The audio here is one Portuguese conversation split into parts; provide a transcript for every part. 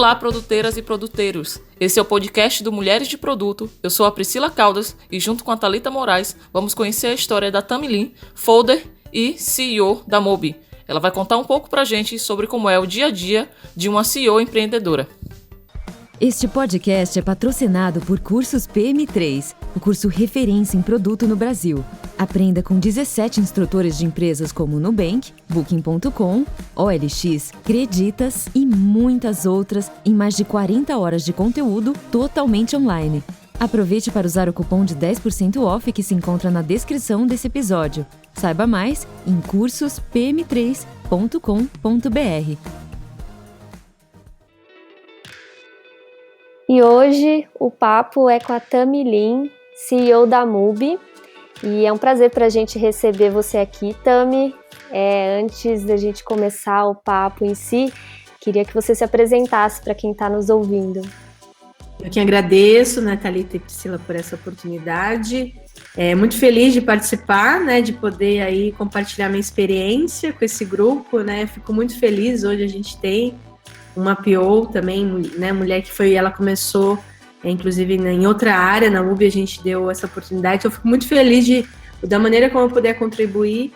Olá, produteiras e produteiros! Esse é o podcast do Mulheres de Produto. Eu sou a Priscila Caldas e junto com a Thalita Moraes vamos conhecer a história da Tami Lin, folder e CEO da Mubi. Ela vai contar um pouco pra gente sobre como é o dia a dia de uma CEO empreendedora. Este podcast é patrocinado por Cursos PM3, o curso referência em produto no Brasil. Aprenda com 17 instrutores de empresas como Nubank, Booking.com, OLX, Creditas e muitas outras em mais de 40 horas de conteúdo totalmente online. Aproveite para usar o cupom de 10% off que se encontra na descrição desse episódio. Saiba mais em cursospm3.com.br. E hoje o papo é com a Tami Lin, CEO da Mubi. E é um prazer para a gente receber você aqui, Tami. Antes da gente começar o papo em si, queria que você se apresentasse para quem está nos ouvindo. Eu que agradeço, né, Thalita e Priscila, por essa oportunidade. Muito feliz de participar, né, de poder aí compartilhar minha experiência com esse grupo, né. Fico muito feliz. Hoje a gente tem uma PO também, né, mulher que ela começou, inclusive em outra área, na Mubi a gente deu essa oportunidade. Eu fico muito feliz da maneira como eu puder contribuir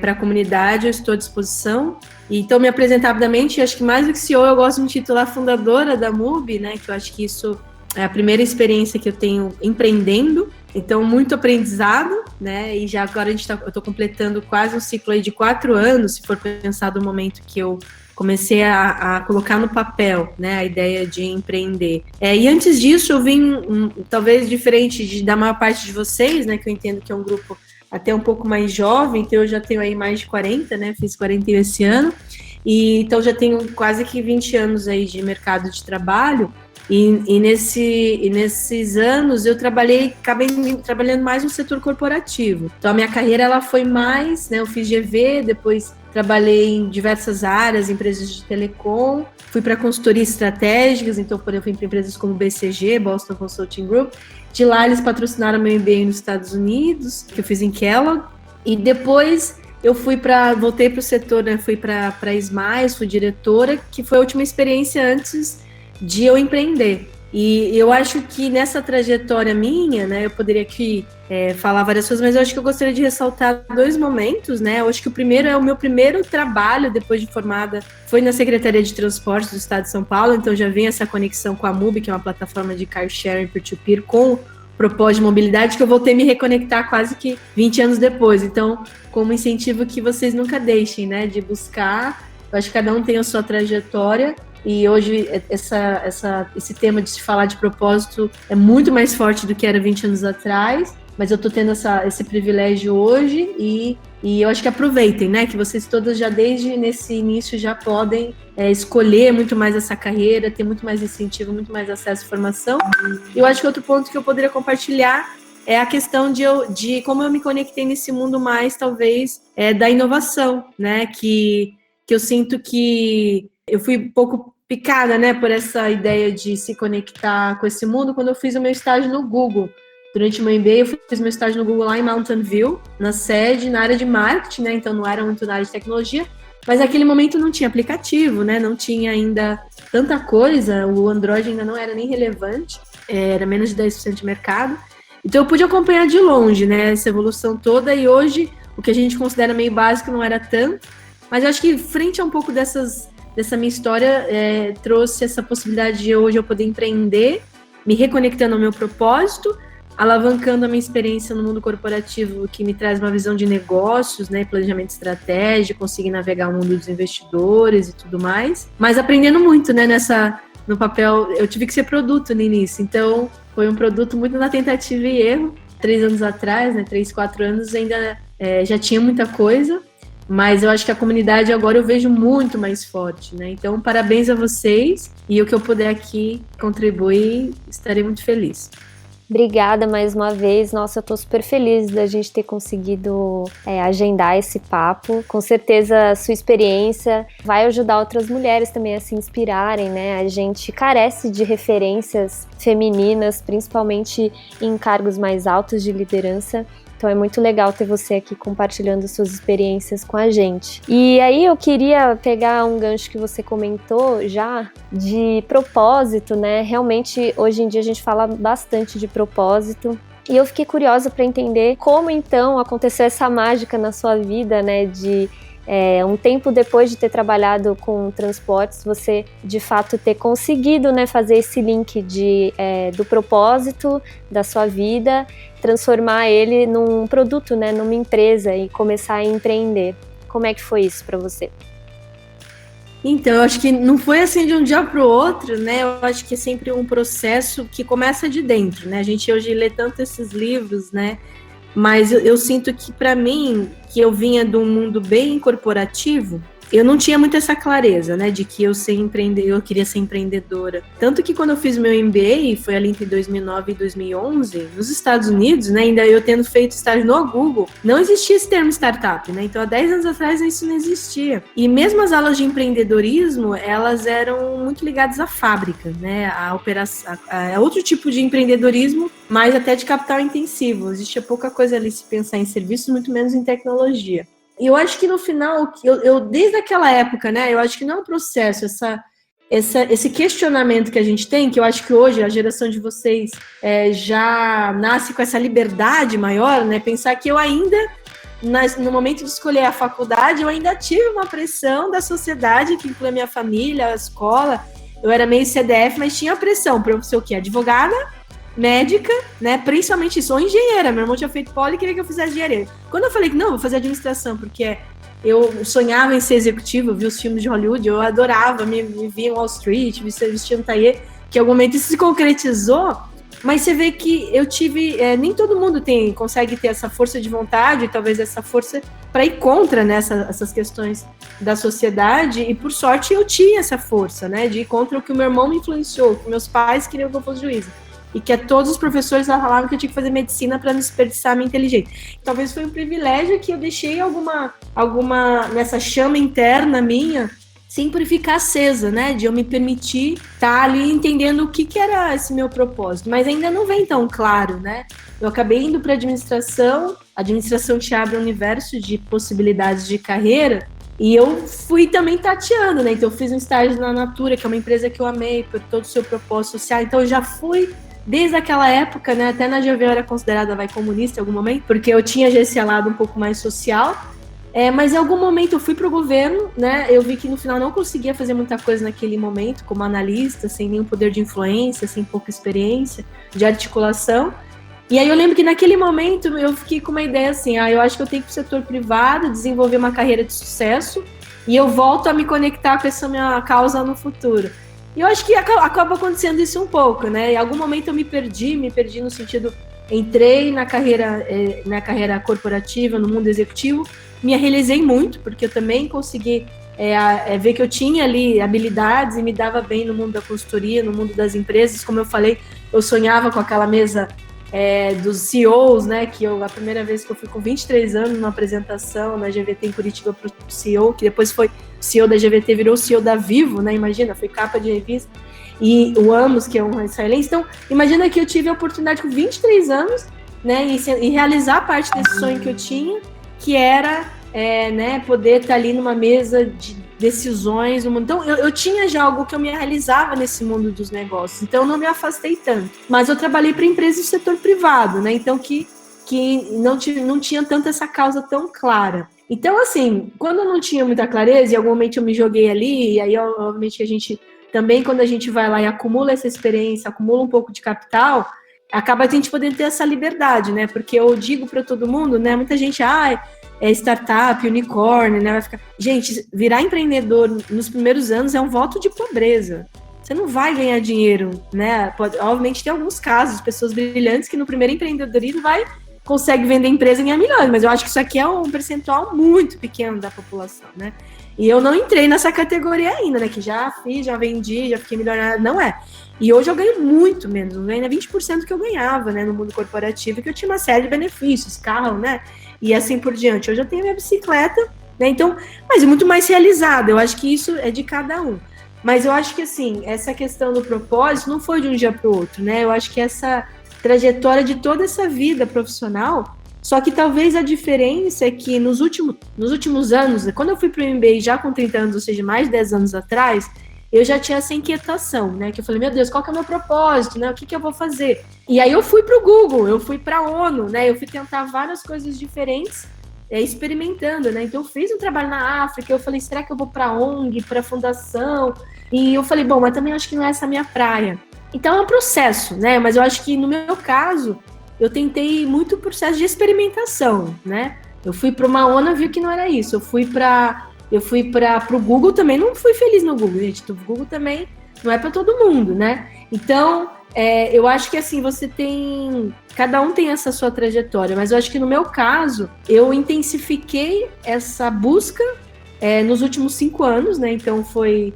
para a comunidade. Eu estou à disposição. Então, me apresentar rapidamente, acho que mais do que CEO, eu gosto de me titular fundadora da Mubi, né, que eu acho que isso é a primeira experiência que eu tenho empreendendo. Então, muito aprendizado, né, e já agora eu estou completando quase um ciclo aí de 4 anos, se for pensar do momento que eu comecei a colocar no papel, né, a ideia de empreender. E antes disso, eu vim, talvez diferente da maior parte de vocês, né, que eu entendo que é um grupo até um pouco mais jovem, então eu já tenho aí mais de 40, né, fiz 41 esse ano, e então já tenho quase que 20 anos aí de mercado de trabalho, e nesses anos eu acabei trabalhando mais no setor corporativo. Então a minha carreira ela foi mais, né, eu fiz GV, depois trabalhei em diversas áreas, empresas de telecom, fui para consultorias estratégicas, então eu fui para empresas como BCG, Boston Consulting Group. De lá eles patrocinaram meu MBA nos Estados Unidos, que eu fiz em Kellogg, e depois eu voltei para o setor, né, fui para a Smiles, fui diretora, que foi a última experiência antes de eu empreender. E eu acho que nessa trajetória minha, né, eu poderia aqui falar várias coisas, mas eu acho que eu gostaria de ressaltar 2 momentos, né? Eu acho que o primeiro é o meu primeiro trabalho depois de formada, foi na Secretaria de Transportes do Estado de São Paulo, então já vem essa conexão com a Mubi, que é uma plataforma de car sharing peer-to-peer com propósito de mobilidade, que eu voltei a me reconectar quase que 20 anos depois. Então, como incentivo que vocês nunca deixem, né, de buscar. Eu acho que cada um tem a sua trajetória. E hoje esse tema de se falar de propósito é muito mais forte do que era 20 anos atrás, mas eu estou tendo esse privilégio hoje e eu acho que aproveitem, né? Que vocês todas já desde nesse início já podem escolher muito mais essa carreira, ter muito mais incentivo, muito mais acesso à informação. E eu acho que outro ponto que eu poderia compartilhar é a questão de como eu me conectei nesse mundo mais, talvez, da inovação, né? Que eu sinto que eu fui um pouco picada, né, por essa ideia de se conectar com esse mundo quando eu fiz o meu estágio no Google. Durante o meu MBA, eu fiz meu estágio no Google lá em Mountain View, na sede, na área de marketing, né, então não era muito na área de tecnologia, mas naquele momento não tinha aplicativo, né, não tinha ainda tanta coisa, o Android ainda não era nem relevante, era menos de 10% de mercado. Então eu pude acompanhar de longe, né, essa evolução toda, e hoje o que a gente considera meio básico não era tanto, mas eu acho que frente a um pouco dessa minha história, trouxe essa possibilidade de hoje eu poder empreender, me reconectando ao meu propósito, alavancando a minha experiência no mundo corporativo, que me traz uma visão de negócios, né, planejamento estratégico, conseguir navegar o mundo dos investidores e tudo mais, mas aprendendo muito, né, no papel. Eu tive que ser produto no início, então foi um produto muito na tentativa e erro. 3 anos atrás, né, 3, 4 anos, ainda já tinha muita coisa, mas eu acho que a comunidade agora eu vejo muito mais forte, né? Então, parabéns a vocês, e o que eu puder aqui contribuir, estarei muito feliz. Obrigada mais uma vez. Nossa, eu tô super feliz da gente ter conseguido agendar esse papo. Com certeza a sua experiência vai ajudar outras mulheres também a se inspirarem, né? A gente carece de referências femininas, principalmente em cargos mais altos de liderança. Então é muito legal ter você aqui compartilhando suas experiências com a gente. E aí eu queria pegar um gancho que você comentou já de propósito, né? Realmente hoje em dia a gente fala bastante de propósito. E eu fiquei curiosa para entender como então aconteceu essa mágica na sua vida, né? De um tempo depois de ter trabalhado com transportes, você de fato ter conseguido, né, fazer esse link do propósito da sua vida, transformar ele num produto, né, numa empresa e começar a empreender. Como é que foi isso para você? Então, eu acho que não foi assim de um dia para o outro, né? Eu acho que é sempre um processo que começa de dentro, né? A gente hoje lê tanto esses livros, né? Mas eu sinto que, para mim, que eu vinha de um mundo bem corporativo, eu não tinha muito essa clareza, né, de que eu queria ser empreendedora. Tanto que quando eu fiz meu MBA, foi ali entre 2009 e 2011, nos Estados Unidos, né, ainda eu tendo feito estágio no Google, não existia esse termo startup, né, então há 10 anos atrás isso não existia. E mesmo as aulas de empreendedorismo, elas eram muito ligadas à fábrica, né, a outro tipo de empreendedorismo, mas até de capital intensivo. Existia pouca coisa ali se pensar em serviços, muito menos em tecnologia. E eu acho que no final, eu desde aquela época, né, eu acho que não é um processo, esse questionamento que a gente tem, que eu acho que hoje a geração de vocês já nasce com essa liberdade maior, né, pensar que eu ainda, no momento de escolher a faculdade, eu ainda tive uma pressão da sociedade, que inclui a minha família, a escola, eu era meio CDF, mas tinha pressão para eu ser o quê? Advogada, médica, né, principalmente isso, ou engenheira. Meu irmão tinha feito poli e queria que eu fizesse engenharia. Quando eu falei que não, vou fazer administração, porque eu sonhava em ser executiva, eu vi os filmes de Hollywood, eu adorava, me via em Wall Street, me vestia no Taie, que em algum momento isso se concretizou, mas você vê que eu tive, nem todo mundo consegue ter essa força de vontade, talvez essa força para ir contra, né, essas questões da sociedade, e por sorte eu tinha essa força, né, de ir contra o que o meu irmão me influenciou, que meus pais queriam que eu fosse juíza. E que todos os professores falavam que eu tinha que fazer medicina para não desperdiçar a minha inteligência. Talvez foi um privilégio que eu deixei alguma nessa chama interna minha sempre ficar acesa, né? De eu me permitir estar ali entendendo o que era esse meu propósito. Mas ainda não vem tão claro, né? Eu acabei indo para a administração te abre um universo de possibilidades de carreira, e eu fui também tateando, né? Então eu fiz um estágio na Natura, que é uma empresa que eu amei por todo o seu propósito social. Então eu já fui desde aquela época, né, até na GV eu era considerada comunista em algum momento, porque eu tinha já esse lado um pouco mais social, mas em algum momento eu fui para o governo, né, eu vi que no final não conseguia fazer muita coisa naquele momento, como analista, sem nenhum poder de influência, sem pouca experiência de articulação, e aí eu lembro que naquele momento eu fiquei com uma ideia assim, eu acho que eu tenho que ir para o setor privado, desenvolver uma carreira de sucesso, e eu volto a me conectar com essa minha causa no futuro. E eu acho que acaba acontecendo isso um pouco, né? Em algum momento eu me perdi no sentido, entrei na carreira corporativa, no mundo executivo, me realizei muito, porque eu também consegui ver que eu tinha ali habilidades e me dava bem no mundo da consultoria, no mundo das empresas. Como eu falei, eu sonhava com aquela mesa dos CEOs, né? Que a primeira vez que eu fui com 23 anos numa apresentação na GVT em Curitiba para o CEO, que depois foi CEO da GVT, virou CEO da Vivo, né? Imagina, foi capa de revista. E o Amos, que é um israelense. Então, imagina que eu tive a oportunidade com 23 anos, né? E realizar parte desse sonho que eu tinha, que era né, poder estar ali numa mesa de decisões no mundo. Então, eu tinha já algo que eu me realizava nesse mundo dos negócios. Então, eu não me afastei tanto. Mas eu trabalhei para empresas do setor privado, né? Então, que não tinha tanto essa causa tão clara. Então, assim, quando eu não tinha muita clareza, e em algum momento eu me joguei ali, e aí, obviamente, a gente também, quando a gente vai lá e acumula essa experiência, acumula um pouco de capital, acaba a gente podendo ter essa liberdade, né? Porque eu digo para todo mundo, né? Muita gente, startup, unicórnio, né? Vai ficar... Gente, virar empreendedor nos primeiros anos é um voto de pobreza. Você não vai ganhar dinheiro, né? Obviamente tem alguns casos, pessoas brilhantes que no primeiro empreendedorismo consegue vender empresa e ganhar milhões, mas eu acho que isso aqui é um percentual muito pequeno da população, né? E eu não entrei nessa categoria ainda, né? Que já fiz, já vendi, já fiquei milionária, não é. E hoje eu ganho muito menos, não ganho 20% que eu ganhava, né? No mundo corporativo, que eu tinha uma série de benefícios, carro, né? E assim por diante. Hoje eu tenho minha bicicleta, né? Então, mas é muito mais realizada. Eu acho que isso é de cada um. Mas eu acho que, assim, essa questão do propósito não foi de um dia para o outro, né? Eu acho que essa trajetória de toda essa vida profissional Só que talvez a diferença é que nos últimos anos, quando eu fui para o MBA já com 30 anos, ou seja, mais de 10 anos atrás, eu já tinha essa inquietação, né? Que eu falei, meu Deus, qual que é o meu propósito, né? O que eu vou fazer? E aí eu fui para o Google, eu fui para a ONU, né? Eu fui tentar várias coisas diferentes, experimentando, né? Então eu fiz um trabalho na África, eu falei, será que eu vou para a ONG, para a fundação? E eu falei, bom, mas também acho que não é essa a minha praia. Então é um processo, né? Mas eu acho que no meu caso, eu tentei muito processo de experimentação, né? Eu fui para uma ONU e vi que não era isso. Eu fui para o Google também, não fui feliz no Google, gente. O Google também não é para todo mundo, né? Então, eu acho que assim, cada um tem essa sua trajetória, mas eu acho que no meu caso, eu intensifiquei essa busca nos últimos 5 anos, né? Então foi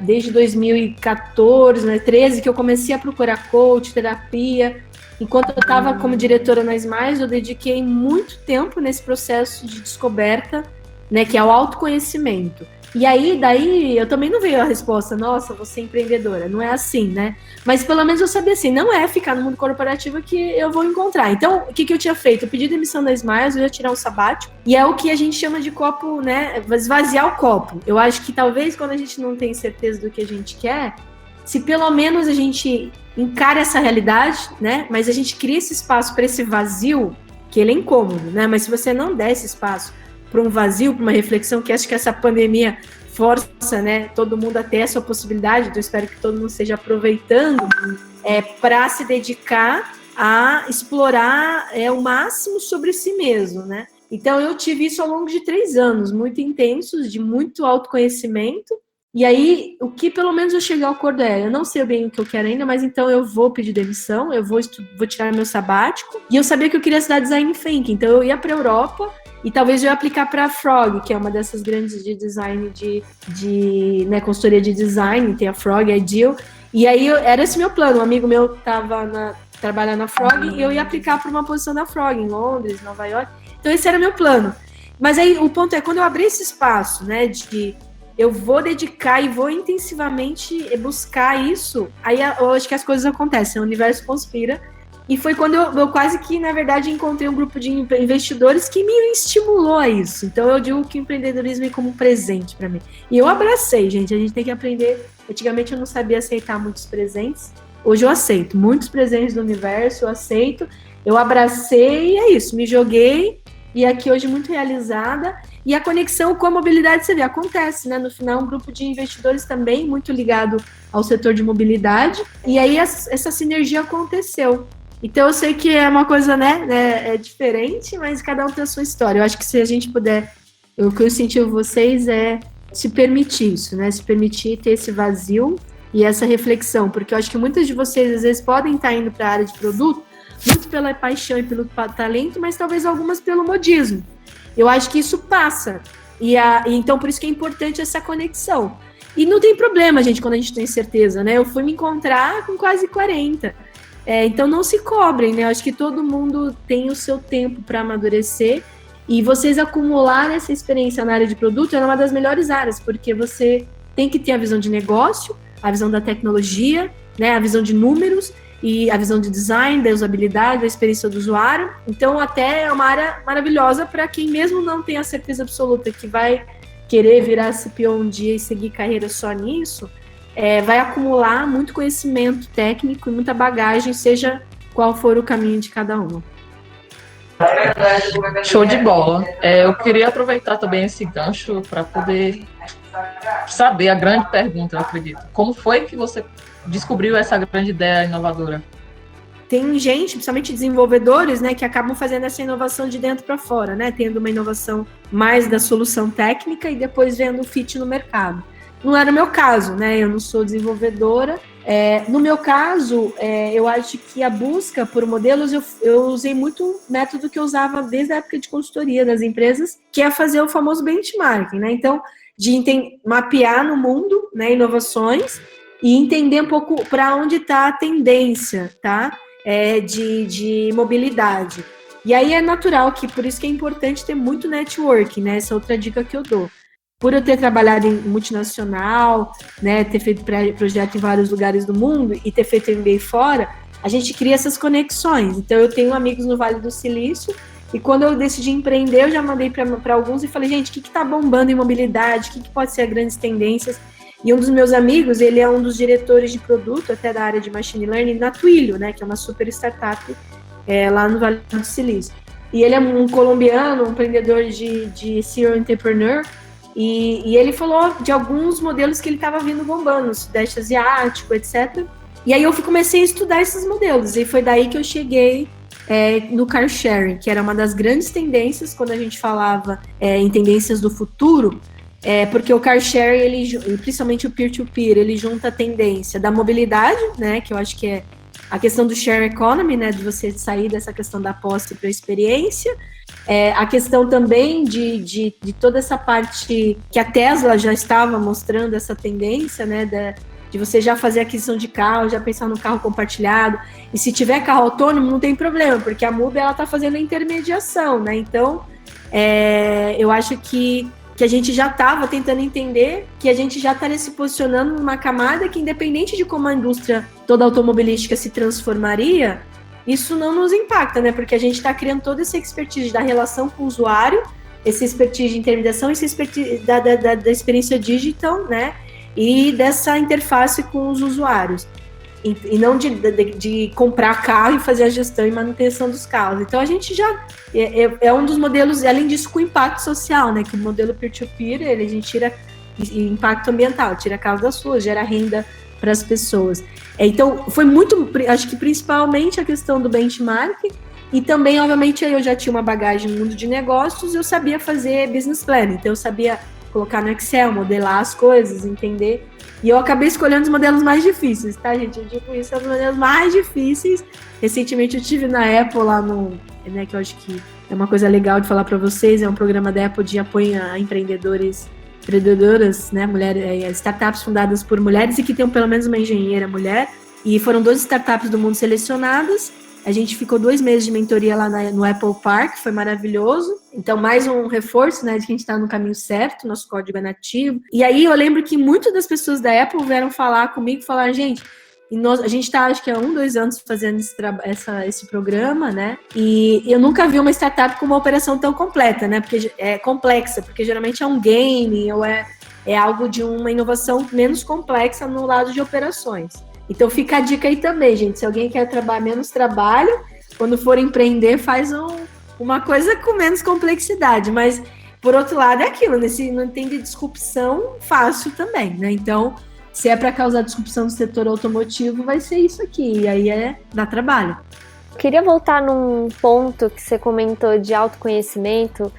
desde 2014, né, 13, que eu comecei a procurar coach, terapia. Enquanto eu estava como diretora na Smiles, eu dediquei muito tempo nesse processo de descoberta, né, que é o autoconhecimento. E aí, daí, eu também não veio a resposta, nossa, você é empreendedora. Não é assim, né? Mas pelo menos eu sabia assim, não é ficar no mundo corporativo que eu vou encontrar. Então, o que eu tinha feito? Eu pedi demissão da Smiles, eu ia tirar um sabático, e é o que a gente chama de copo, né, esvaziar o copo. Eu acho que talvez quando a gente não tem certeza do que a gente quer, se pelo menos a gente encara essa realidade, né, mas a gente cria esse espaço para esse vazio, que ele é incômodo, né, mas se você não der esse espaço para um vazio, para uma reflexão, que acho que essa pandemia força, né, todo mundo a ter essa possibilidade, então eu espero que todo mundo esteja aproveitando para se dedicar a explorar o máximo sobre si mesmo, né. Então eu tive isso ao longo de 3 anos, muito intensos, de muito autoconhecimento. E aí, o que pelo menos eu cheguei ao acordo eu não sei bem o que eu quero ainda, mas então eu vou pedir demissão, eu vou tirar meu sabático. E eu sabia que eu queria estudar design thinking, então eu ia para a Europa e talvez eu ia aplicar para a Frog, que é uma dessas grandes de design, né, consultoria de design, tem a Frog, a Ideal. E aí era esse meu plano, um amigo meu estava trabalhando na Frog e eu ia aplicar para uma posição da Frog em Londres, Nova York. Então esse era o meu plano. Mas aí o ponto é, quando eu abri esse espaço, né, de eu vou dedicar e vou intensivamente buscar isso, aí eu acho que as coisas acontecem, o universo conspira, e foi quando eu quase que, na verdade, encontrei um grupo de investidores que me estimulou a isso. Então eu digo que o empreendedorismo é como um presente para mim. E eu abracei, gente, a gente tem que aprender. Antigamente eu não sabia aceitar muitos presentes, hoje eu aceito muitos presentes do universo, eu aceito, eu abracei e é isso, me joguei, e aqui hoje muito realizada. E a conexão com a mobilidade, você vê, acontece, né? No final, um grupo de investidores também muito ligado ao setor de mobilidade. E aí, essa sinergia aconteceu. Então, eu sei que é uma coisa, né? É diferente, mas cada um tem a sua história. Eu acho que se a gente puder... O que eu incentivo vocês é se permitir isso, né? Se permitir ter esse vazio e essa reflexão. Porque eu acho que muitas de vocês, às vezes, podem estar indo para a área de produto, muito pela paixão e pelo talento, mas talvez algumas pelo modismo. Eu acho que isso passa. Então, por isso que é importante essa conexão. E não tem problema, gente, quando a gente tem certeza, né? Eu fui me encontrar com quase 40. Então, não se cobrem, né? Eu acho que todo mundo tem o seu tempo para amadurecer. E vocês acumular essa experiência na área de produto é uma das melhores áreas, porque você tem que ter a visão de negócio, a visão da tecnologia, né? A visão de números, e a visão de design, da usabilidade, da experiência do usuário. Então, até é uma área maravilhosa para quem mesmo não tem a certeza absoluta que vai querer virar CPO um dia e seguir carreira só nisso, vai acumular muito conhecimento técnico e muita bagagem, seja qual for o caminho de cada um. Show de bola. Eu queria aproveitar também esse gancho para poder saber a grande pergunta, eu acredito. Como foi que você descobriu essa grande ideia inovadora? Tem gente, principalmente desenvolvedores, né, que acabam fazendo essa inovação de dentro para fora, né, tendo uma inovação mais da solução técnica e depois vendo o fit no mercado. Não era o meu caso, né, eu não sou desenvolvedora. No meu caso, eu acho que a busca por modelos, eu usei muito um método que eu usava desde a época de consultoria das empresas, que é fazer o famoso benchmarking, né, então, de mapear no mundo, né, inovações, e entender um pouco para onde está a tendência, tá? De mobilidade. E aí é natural que, por isso que é importante ter muito networking, né? Essa é outra dica que eu dou. Por eu ter trabalhado em multinacional, né, ter feito projeto em vários lugares do mundo e ter feito MBA fora, a gente cria essas conexões. Então, eu tenho amigos no Vale do Silício, E quando eu decidi empreender, eu já mandei para alguns e falei, gente, o que está bombando em mobilidade? O que pode ser as grandes tendências? E um dos meus amigos, ele é um dos diretores de produto, até da área de Machine Learning, na Twilio, né, que é uma super startup lá no Vale do Silício. E ele é um colombiano, um empreendedor de serial entrepreneur, e ele falou de alguns modelos que ele estava vindo bombando, no Sudeste Asiático, etc. E aí eu comecei a estudar esses modelos, e foi daí que eu cheguei no car sharing, que era uma das grandes tendências quando a gente falava em tendências do futuro, porque o car sharing, ele, principalmente o peer-to-peer, ele junta a tendência da mobilidade, né, que eu acho que é a questão do share economy, né, de você sair dessa questão da posse para a experiência, a questão também de toda essa parte que a Tesla já estava mostrando essa tendência, né, de você já fazer aquisição de carro, já pensar no carro compartilhado, e se tiver carro autônomo não tem problema, porque a Mubi ela está fazendo a intermediação, né, então eu acho que a gente já estava tentando entender que a gente já estaria se posicionando numa camada que, independente de como a indústria toda automobilística se transformaria, isso não nos impacta, né? Porque a gente está criando toda essa expertise da relação com o usuário, essa expertise de intermediação, essa expertise da experiência digital, né? E dessa interface com os usuários. E não de comprar carro e fazer a gestão e manutenção dos carros. Então, a gente já... É um dos modelos, além disso, com impacto social, né? Que o modelo peer-to-peer, a gente tira impacto ambiental, tira carros das ruas, gera renda para as pessoas. Então, foi muito... Acho que principalmente a questão do benchmark. E também, obviamente, eu já tinha uma bagagem no mundo de negócios, eu sabia fazer business plan. Então, eu sabia colocar no Excel, modelar as coisas, entender... E eu acabei escolhendo os modelos mais difíceis, tá, gente? Eu digo isso, são os modelos mais difíceis. Recentemente eu tive na Apple lá né, que eu acho que é uma coisa legal de falar para vocês, é um programa da Apple de apoio a empreendedoras, né, mulheres, startups fundadas por mulheres e que tenham pelo menos uma engenheira mulher. E foram 12 startups do mundo selecionadas. A gente ficou 2 meses de mentoria lá no Apple Park, foi maravilhoso. Então, mais um reforço, né, de que a gente está no caminho certo, nosso código é nativo. E aí, eu lembro que muitas das pessoas da Apple vieram falar comigo, falaram, gente, a gente está, acho que há 2 anos fazendo esse programa, né, e eu nunca vi uma startup com uma operação tão completa, né, porque é complexa, porque geralmente é um game, ou é algo de uma inovação menos complexa no lado de operações. Então fica a dica aí também, gente. Se alguém quer menos trabalho, quando for empreender, faz uma coisa com menos complexidade. Mas, por outro lado, é aquilo, né? Se não tem de disrupção, fácil também, né? Então, se é para causar disrupção no setor automotivo, vai ser isso aqui. E aí dá trabalho. Queria voltar num ponto que você comentou de autoconhecimento.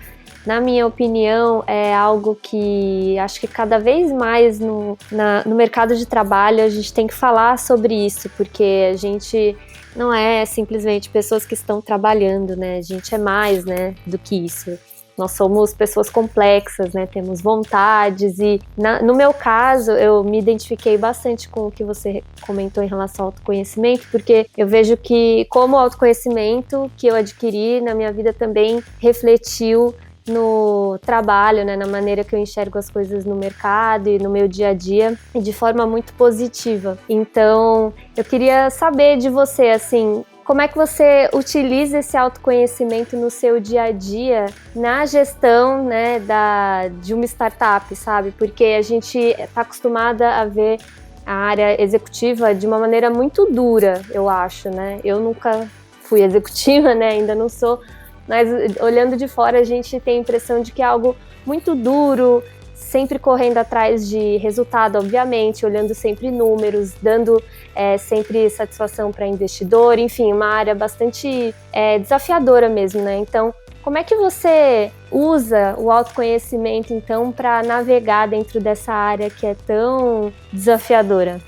Na minha opinião, é algo que acho que cada vez mais no mercado de trabalho a gente tem que falar sobre isso, porque a gente não é simplesmente pessoas que estão trabalhando, né? A gente é mais, né, do que isso. Nós somos pessoas complexas, né? Temos vontades e, no meu caso, eu me identifiquei bastante com o que você comentou em relação ao autoconhecimento, porque eu vejo que, como o autoconhecimento que eu adquiri na minha vida também refletiu no trabalho, né, na maneira que eu enxergo as coisas no mercado e no meu dia a dia, e de forma muito positiva. Então, eu queria saber de você, assim, como é que você utiliza esse autoconhecimento no seu dia a dia, na gestão, né, de uma startup, sabe? Porque a gente está acostumada a ver a área executiva de uma maneira muito dura, eu acho, né? Eu nunca fui executiva, né, ainda não sou, mas olhando de fora a gente tem a impressão de que é algo muito duro, sempre correndo atrás de resultado, obviamente, olhando sempre números, dando sempre satisfação para investidor, enfim, uma área bastante desafiadora mesmo, né? Então, como é que você usa o autoconhecimento, então, para navegar dentro dessa área que é tão desafiadora?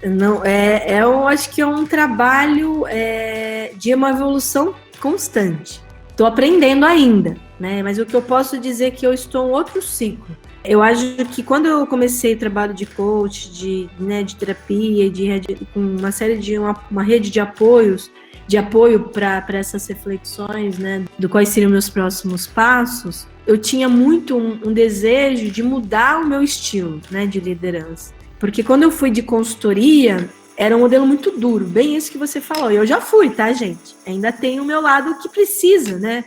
Não, eu acho que é um trabalho de uma evolução constante. Estou aprendendo ainda, né? Mas o que eu posso dizer é que eu estou em outro ciclo. Eu acho que quando eu comecei o trabalho de coach, de terapia, com uma série de uma rede de apoio para essas reflexões, né, do quais seriam meus próximos passos, eu tinha muito um desejo de mudar o meu estilo, né, de liderança. Porque quando eu fui de consultoria, era um modelo muito duro, bem isso que você falou. E eu já fui, tá, gente? Ainda tem o meu lado que precisa, né?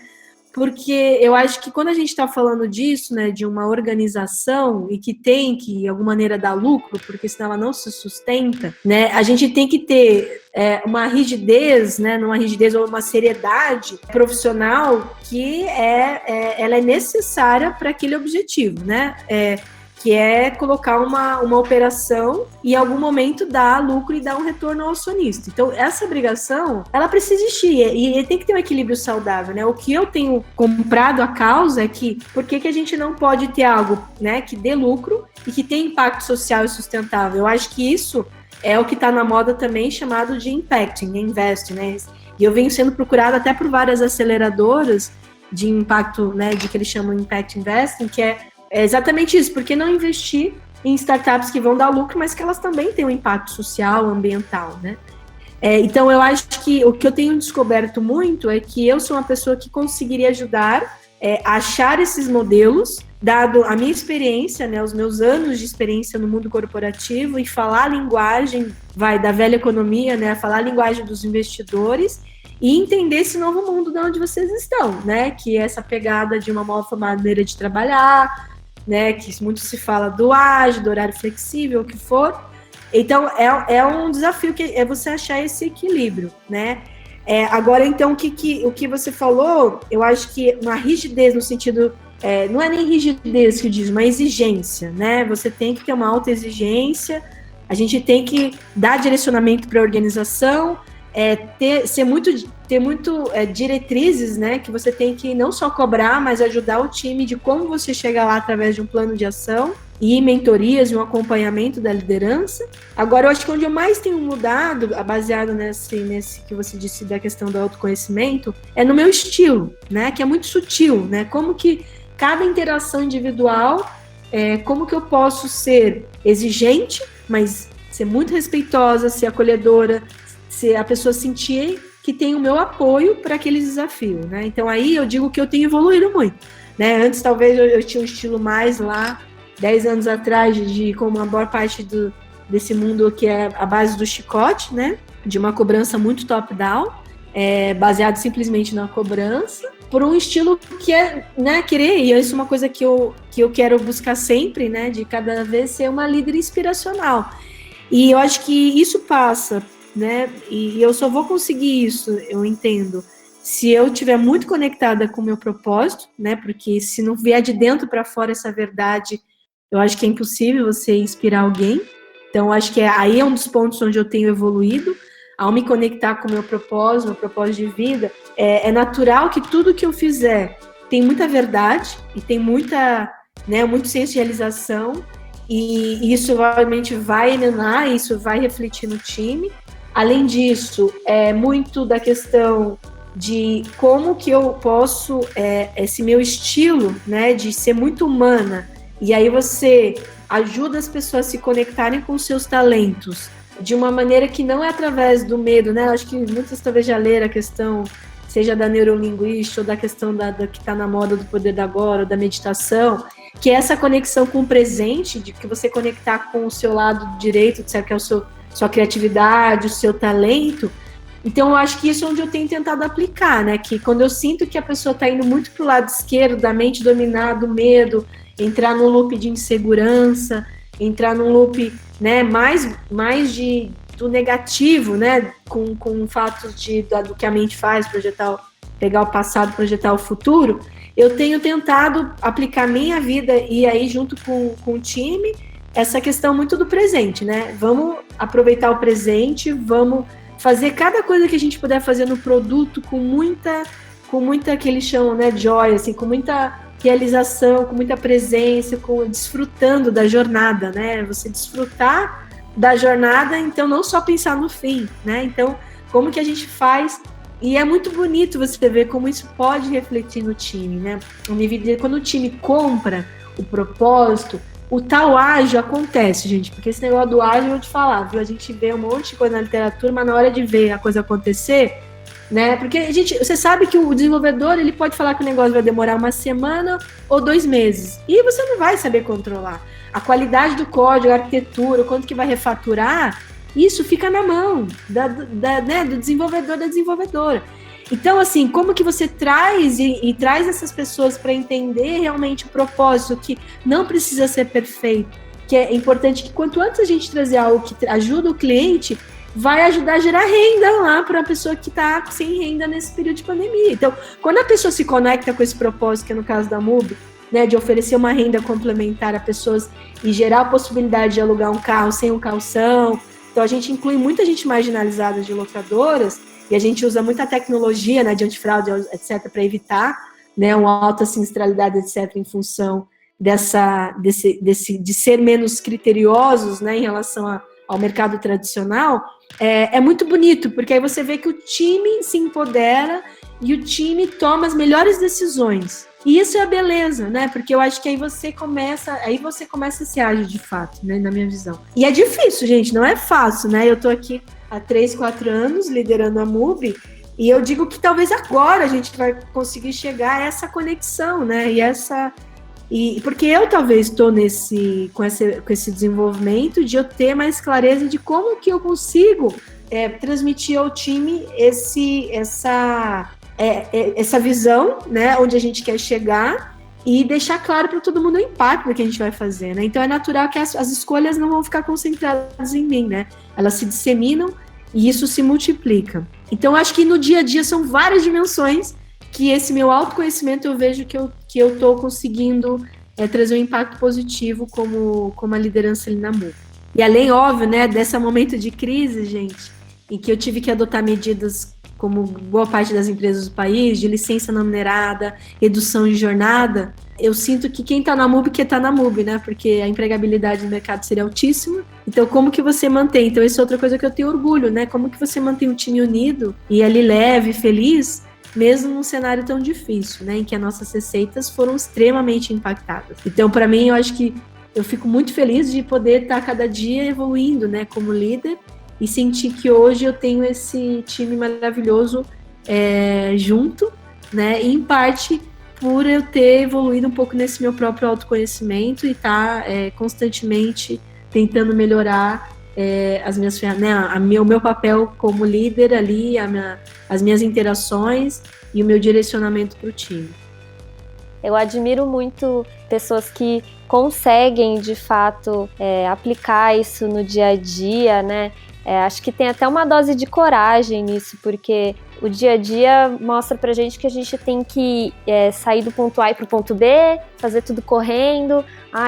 porque eu acho que quando a gente está falando disso, né, de uma organização e que tem que, de alguma maneira, dar lucro, porque senão ela não se sustenta, né, a gente tem que ter uma rigidez, né, numa rigidez ou uma seriedade profissional que ela é necessária para aquele objetivo, né, que é colocar uma operação e em algum momento dar lucro e dar um retorno ao acionista. Então, essa obrigação, ela precisa existir e tem que ter um equilíbrio saudável, né? O que eu tenho comprado a causa é que por que a gente não pode ter algo, né, que dê lucro e que tenha impacto social e sustentável? Eu acho que isso é o que está na moda também, chamado de impacting, invest, né? E eu venho sendo procurada até por várias aceleradoras de impacto, né, de que eles chamam Impact Investing, que é exatamente isso, por que não investir em startups que vão dar lucro, mas que elas também têm um impacto social, ambiental, né? Então, eu acho que o que eu tenho descoberto muito é que eu sou uma pessoa que conseguiria ajudar a achar esses modelos, dado a minha experiência, né, os meus anos de experiência no mundo corporativo, e falar a linguagem, da velha economia, né, falar a linguagem dos investidores, e entender esse novo mundo de onde vocês estão, né, que é essa pegada de uma nova maneira de trabalhar, né, que muito se fala do ágil, do horário flexível, o que for. Então, é um desafio que é você achar esse equilíbrio, né? Agora, então, o que você falou, eu acho que uma rigidez no sentido, não é nem rigidez que diz, uma exigência, né? Você tem que ter uma alta exigência, a gente tem que dar direcionamento para a organização, ter muito diretrizes, né, que você tem que não só cobrar, mas ajudar o time de como você chega lá através de um plano de ação e mentorias e um acompanhamento da liderança. Agora, eu acho que onde eu mais tenho mudado, baseado nesse que você disse da questão do autoconhecimento, é no meu estilo, né, que é muito sutil, né, como que cada interação individual, como que eu posso ser exigente, mas ser muito respeitosa, ser acolhedora, se a pessoa sentir que tem o meu apoio para aquele desafio, né? Então, aí eu digo que eu tenho evoluído muito, né? Antes, talvez, eu tinha um estilo mais lá, 10 anos atrás, como a maior parte desse mundo que é a base do chicote, né? De uma cobrança muito top-down, baseado simplesmente na cobrança, por um estilo que é, né, querer, e isso é uma coisa que eu quero buscar sempre, né? De cada vez ser uma líder inspiracional. E eu acho que isso passa, né? E eu só vou conseguir isso, eu entendo, se eu estiver muito conectada com o meu propósito, né? Porque se não vier de dentro para fora essa verdade, eu acho que é impossível você inspirar alguém. Então, acho que aí é um dos pontos onde eu tenho evoluído, ao me conectar com o meu propósito de vida. É natural que tudo que eu fizer tem muita verdade e tem muita, né, muito senso de realização, e isso obviamente vai emanar, isso vai refletir no time. Além disso, é muito da questão de como que eu posso, esse meu estilo, né, de ser muito humana, e aí você ajuda as pessoas a se conectarem com os seus talentos de uma maneira que não é através do medo, né? Acho que muitas talvez já leram a questão, seja da neurolinguística ou da questão da que está na moda do poder da agora, ou da meditação, que é essa conexão com o presente, de que você conectar com o seu lado direito, que é sua criatividade, o seu talento. Então, eu acho que isso é onde eu tenho tentado aplicar, né? Que quando eu sinto que a pessoa está indo muito para o lado esquerdo, da mente dominada, do medo, entrar num loop de insegurança, entrar num loop, né, mais do negativo, né, com o fato do que a mente faz, pegar o passado, projetar o futuro, eu tenho tentado aplicar minha vida e aí junto com o time, essa questão muito do presente, né? Vamos aproveitar o presente, vamos fazer cada coisa que a gente puder fazer no produto com muita que eles chamam, né, joy, assim, com muita realização, com muita presença, desfrutando da jornada, né? Você desfrutar da jornada, então não só pensar no fim, né? Então, como que a gente faz? E é muito bonito você ver como isso pode refletir no time, né? Quando o time compra o propósito, o tal ágil acontece, gente, porque esse negócio do ágil, eu vou te falar, viu? A gente vê um monte de coisa na literatura, mas na hora de ver a coisa acontecer, né? Porque, você sabe que o desenvolvedor, ele pode falar que o negócio vai demorar uma semana ou 2 meses, e você não vai saber controlar. A qualidade do código, a arquitetura, o quanto que vai refaturar, isso fica na mão do desenvolvedor, da desenvolvedora. Então, assim, como que você traz e traz essas pessoas para entender realmente o propósito, que não precisa ser perfeito, que é importante que quanto antes a gente trazer algo que ajuda o cliente, vai ajudar a gerar renda lá para a pessoa que está sem renda nesse período de pandemia. Então, quando a pessoa se conecta com esse propósito, que é no caso da MUBI, né, de oferecer uma renda complementar a pessoas e gerar a possibilidade de alugar um carro sem um calção. Então, a gente inclui muita gente marginalizada de locadoras e a gente usa muita tecnologia, né, de antifraude, etc., para evitar, né, uma alta sinistralidade, etc., em função de ser menos criteriosos, né, em relação ao mercado tradicional. É muito bonito, porque aí você vê que o time se empodera e o time toma as melhores decisões. E isso é a beleza, né? Porque eu acho que aí você começa a se agir de fato, né? Na minha visão. E é difícil, gente, não é fácil, né? Eu tô aqui há 3, 4 anos liderando a MUBI, e eu digo que talvez agora a gente vai conseguir chegar a essa conexão, né? E porque eu talvez estou com esse desenvolvimento de eu ter mais clareza de como que eu consigo transmitir ao time essa visão, né, onde a gente quer chegar e deixar claro para todo mundo o impacto do que a gente vai fazer, né? Então é natural que as escolhas não vão ficar concentradas em mim, né? Elas se disseminam e isso se multiplica. Então acho que no dia a dia são várias dimensões que esse meu autoconhecimento eu vejo que eu estou conseguindo trazer um impacto positivo como a liderança ali na MUBI. E além, óbvio, né, desse momento de crise, gente, em que eu tive que adotar medidas como boa parte das empresas do país, de licença não remunerada, redução de jornada, eu sinto que quem está na MUBI quer estar na MUBI, né? Porque a empregabilidade no mercado seria altíssima. Então, como que você mantém? Então, isso é outra coisa que eu tenho orgulho, né? Como que você mantém um time unido e ali leve, feliz, mesmo num cenário tão difícil, né? Em que as nossas receitas foram extremamente impactadas. Então, para mim, eu acho que eu fico muito feliz de poder estar cada dia evoluindo, né? Como líder, e sentir que hoje eu tenho esse time maravilhoso junto, né? E em parte por eu ter evoluído um pouco nesse meu próprio autoconhecimento e estar constantemente tentando melhorar as minhas ferramentas, né? O meu papel como líder ali, as minhas interações e o meu direcionamento para o time. Eu admiro muito pessoas que conseguem, de fato, aplicar isso no dia a dia, né? Acho que tem até uma dose de coragem nisso, porque o dia a dia mostra pra gente que a gente tem que sair do ponto A para o ponto B, fazer tudo correndo.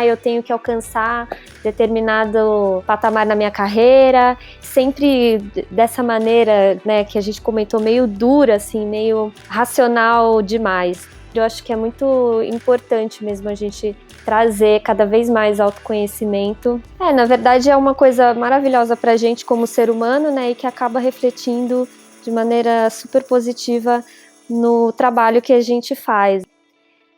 Eu tenho que alcançar determinado patamar na minha carreira, sempre dessa maneira, né, que a gente comentou, meio dura, assim, meio racional demais. Eu acho que é muito importante mesmo a gente trazer cada vez mais autoconhecimento. Na verdade é uma coisa maravilhosa pra gente como ser humano, né, e que acaba refletindo de maneira super positiva no trabalho que a gente faz.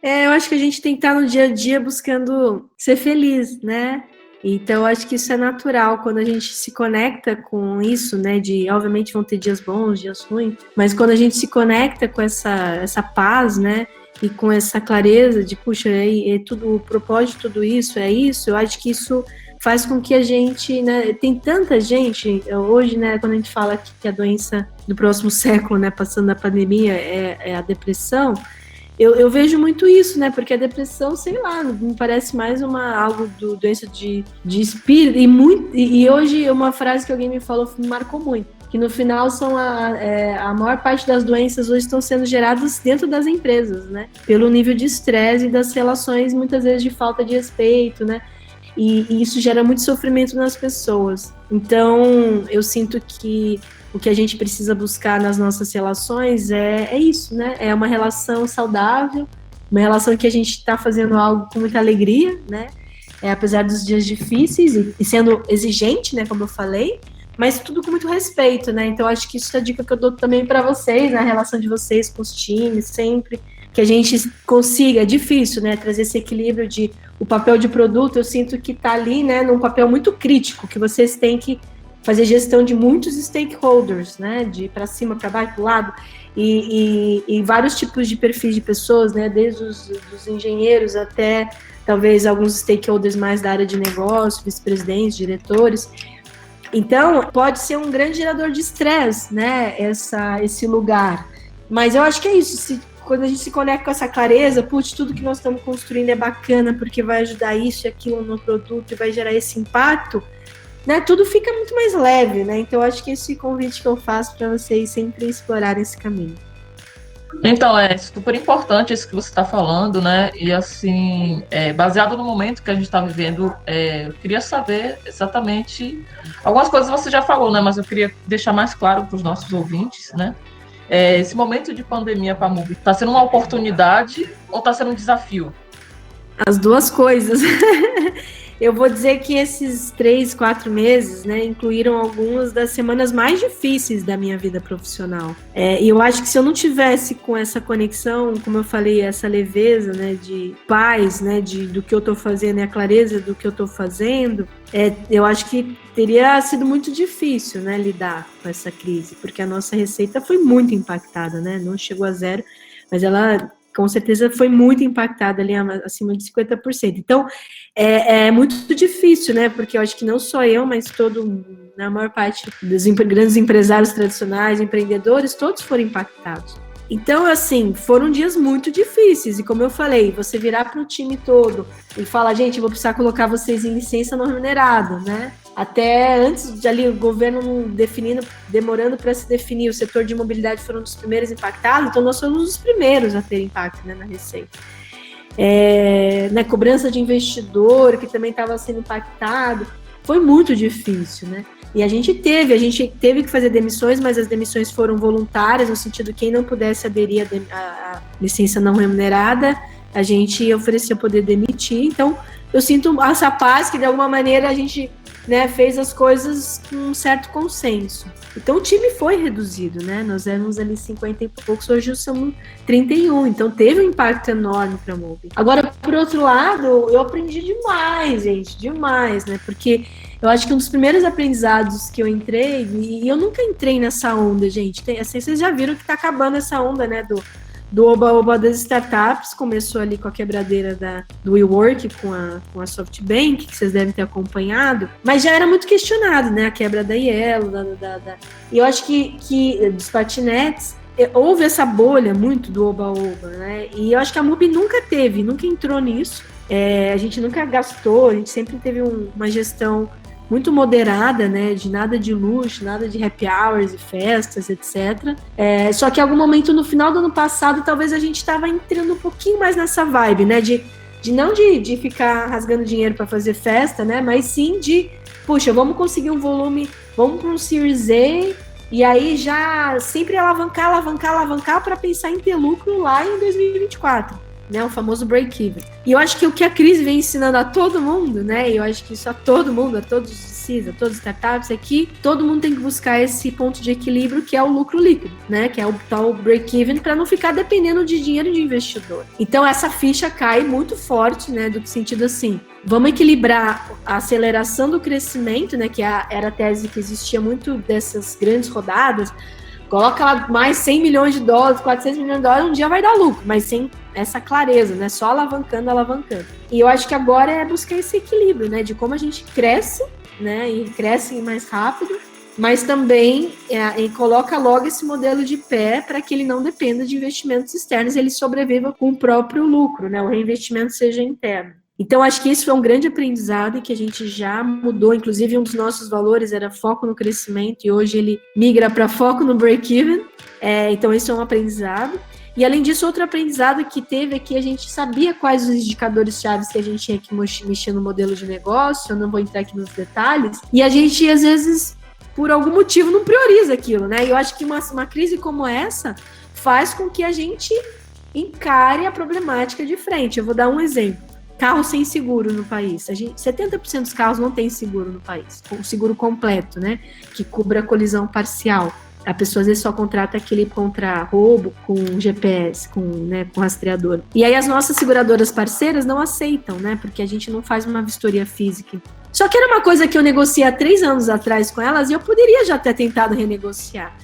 Eu acho que a gente tem que estar no dia a dia buscando ser feliz, né? Então, eu acho que isso é natural quando a gente se conecta com isso, né? Obviamente vão ter dias bons, dias ruins, mas quando a gente se conecta com essa paz, né? E com essa clareza de, puxa, o propósito de tudo isso é isso, eu acho que isso faz com que a gente, né, tem tanta gente, hoje, né, quando a gente fala que a doença do próximo século, né, passando da pandemia, é a depressão, eu vejo muito isso, né, porque a depressão, sei lá, me parece mais algo doença de espírito, e hoje uma frase que alguém me falou me marcou muito, que no final a maior parte das doenças hoje estão sendo geradas dentro das empresas, né? Pelo nível de estresse e das relações, muitas vezes, de falta de respeito, né? E isso gera muito sofrimento nas pessoas. Então, eu sinto que o que a gente precisa buscar nas nossas relações é isso, né? É uma relação saudável, uma relação que a gente está fazendo algo com muita alegria, né? Apesar dos dias difíceis e sendo exigente, né? Como eu falei, mas tudo com muito respeito, né? Então, acho que isso é a dica que eu dou também para vocês, na relação de vocês com os times, sempre, que a gente consiga, é difícil, né? Trazer esse equilíbrio o papel de produto, eu sinto que está ali, né? Num papel muito crítico, que vocês têm que fazer gestão de muitos stakeholders, né? De para cima, para baixo, para o lado, e vários tipos de perfis de pessoas, né? Desde dos engenheiros até, talvez, alguns stakeholders mais da área de negócio, vice-presidentes, diretores. Então, pode ser um grande gerador de estresse, né, esse lugar. Mas eu acho que é isso, quando a gente se conecta com essa clareza, putz, tudo que nós estamos construindo é bacana porque vai ajudar isso e aquilo no produto e vai gerar esse impacto, né, tudo fica muito mais leve, né? Então eu acho que esse convite que eu faço para vocês sempre explorarem esse caminho. Então, é super importante isso que você está falando, né? E, assim, baseado no momento que a gente está vivendo, eu queria saber exatamente... Algumas coisas você já falou, né? Mas eu queria deixar mais claro para os nossos ouvintes, né? Esse momento de pandemia para a MUBI está sendo uma oportunidade ou está sendo um desafio? As duas coisas. Eu vou dizer que esses 3, 4 meses, né, incluíram algumas das semanas mais difíceis da minha vida profissional. E eu acho que se eu não tivesse com essa conexão, como eu falei, essa leveza, né, de paz, né, do que eu estou fazendo e a clareza do que eu estou fazendo, eu acho que teria sido muito difícil, né, lidar com essa crise, porque a nossa receita foi muito impactada, né, não chegou a zero, mas ela com certeza foi muito impactada ali, acima de 50%. Então, é muito difícil, né? Porque eu acho que não só eu, mas a maior parte dos grandes empresários tradicionais, empreendedores, todos foram impactados. Então, assim, foram dias muito difíceis. E como eu falei, você virar para o time todo e falar, gente, eu vou precisar colocar vocês em licença não remunerada, né? Até antes de ali o governo demorando para se definir, o setor de mobilidade foram um dos primeiros impactados, então nós fomos os primeiros a ter impacto, né, na receita. Na cobrança de investidor, que também estava sendo impactado, foi muito difícil, né? E a gente teve que fazer demissões, mas as demissões foram voluntárias, no sentido que quem não pudesse aderir à licença não remunerada, a gente oferecia poder demitir. Então, eu sinto essa paz que, de alguma maneira, a gente, né, fez as coisas com um certo consenso. Então, o time foi reduzido, né? Nós éramos ali 50 e poucos, hoje somos 31. Então, teve um impacto enorme para a MUBI. Agora, por outro lado, eu aprendi demais, gente, demais, né? Porque eu acho que um dos primeiros aprendizados que eu entrei, e eu nunca entrei nessa onda, gente. Assim, vocês já viram que está acabando essa onda, né, do oba-oba das startups. Começou ali com a quebradeira do WeWork com a SoftBank, que vocês devem ter acompanhado, mas já era muito questionado, né, a quebra da Yellow, e eu acho que dos patinetes, houve essa bolha muito do oba-oba, né, e eu acho que a MUBI nunca entrou nisso, a gente nunca gastou, a gente sempre teve uma gestão muito moderada, né, de nada de luxo, nada de happy hours e festas, etc. Só que em algum momento no final do ano passado, talvez a gente estava entrando um pouquinho mais nessa vibe, né, de não de ficar rasgando dinheiro para fazer festa, né, mas sim de, puxa, vamos conseguir um volume, vamos para um Series A, e aí já sempre alavancar para pensar em ter lucro lá em 2024. Né, o famoso break-even. E eu acho que o que a crise vem ensinando a todo mundo, né, e eu acho que isso a todo mundo, a todos os CIS, a todos os startups, é que todo mundo tem que buscar esse ponto de equilíbrio que é o lucro líquido, né, que é o tal break-even, para não ficar dependendo de dinheiro de investidor. Então essa ficha cai muito forte, né, do sentido assim, vamos equilibrar a aceleração do crescimento, né, que era a tese que existia muito dessas grandes rodadas. Coloca lá mais 100 milhões de dólares, 400 milhões de dólares, um dia vai dar lucro, mas sem essa clareza, né? Só alavancando. E eu acho que agora é buscar esse equilíbrio, né? De como a gente cresce, né? E cresce mais rápido, mas também coloca logo esse modelo de pé para que ele não dependa de investimentos externos, ele sobreviva com o próprio lucro, né? O reinvestimento seja interno. Então, acho que isso foi um grande aprendizado e que a gente já mudou. Inclusive, um dos nossos valores era foco no crescimento e hoje ele migra para foco no break-even. Então, isso é um aprendizado. E, além disso, outro aprendizado que teve é que a gente sabia quais os indicadores-chave que a gente tinha que mexer no modelo de negócio. Eu não vou entrar aqui nos detalhes. E a gente, às vezes, por algum motivo, não prioriza aquilo, né? E eu acho que uma crise como essa faz com que a gente encare a problemática de frente. Eu vou dar um exemplo. Carro sem seguro no país. 70% dos carros não tem seguro no país. Com seguro completo, né? Que cubra a colisão parcial. A pessoa às vezes só contrata aquele contra roubo com GPS, com rastreador. E aí as nossas seguradoras parceiras não aceitam, né? Porque a gente não faz uma vistoria física. Só que era uma coisa que eu negociei há 3 anos atrás com elas e eu poderia já ter tentado renegociar.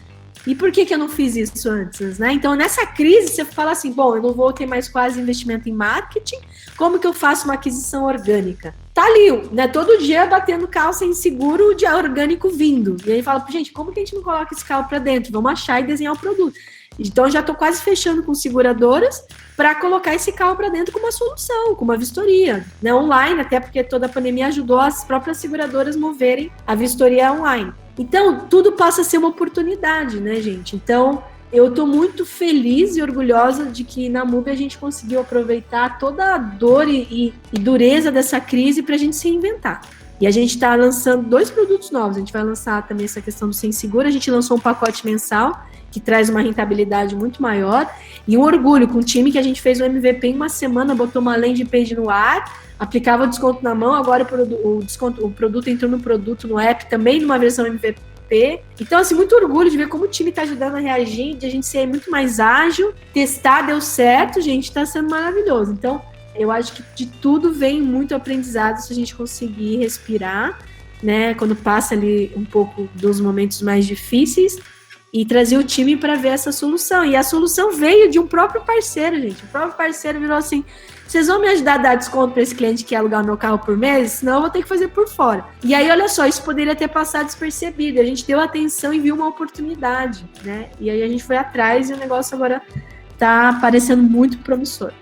E por que eu não fiz isso antes, né? Então, nessa crise, você fala assim, bom, eu não vou ter mais quase investimento em marketing, como que eu faço uma aquisição orgânica? Tá ali, né? Todo dia batendo carro sem seguro, o dia orgânico vindo. E aí fala, gente, como que a gente não coloca esse carro para dentro? Vamos achar e desenhar o produto. Então, eu já estou quase fechando com seguradoras para colocar esse carro para dentro com uma solução, com uma vistoria, né, online, até porque toda a pandemia ajudou as próprias seguradoras moverem a vistoria online. Então, tudo passa a ser uma oportunidade, né, gente? Então, eu estou muito feliz e orgulhosa de que na MUBI a gente conseguiu aproveitar toda a dor e dureza dessa crise para a gente se reinventar. E a gente está lançando 2 produtos novos. A gente vai lançar também essa questão do Sem Seguro. A gente lançou um pacote mensal que traz uma rentabilidade muito maior e um orgulho com o time que a gente fez o MVP em uma semana, botou uma landing page no ar, aplicava o desconto na mão, agora o produto entrou no produto, no app, também numa versão MVP. Então, assim, muito orgulho de ver como o time está ajudando a reagir, de a gente ser muito mais ágil, testar, deu certo, gente, está sendo maravilhoso. Então, eu acho que de tudo vem muito aprendizado se a gente conseguir respirar, né, quando passa ali um pouco dos momentos mais difíceis e trazer o time para ver essa solução. E a solução veio de um próprio parceiro, gente. O próprio parceiro virou assim: vocês vão me ajudar a dar desconto para esse cliente que quer alugar o meu carro por mês? Senão eu vou ter que fazer por fora. E aí, olha só, isso poderia ter passado despercebido. A gente deu atenção e viu uma oportunidade, né? E aí a gente foi atrás e o negócio agora tá parecendo muito promissor.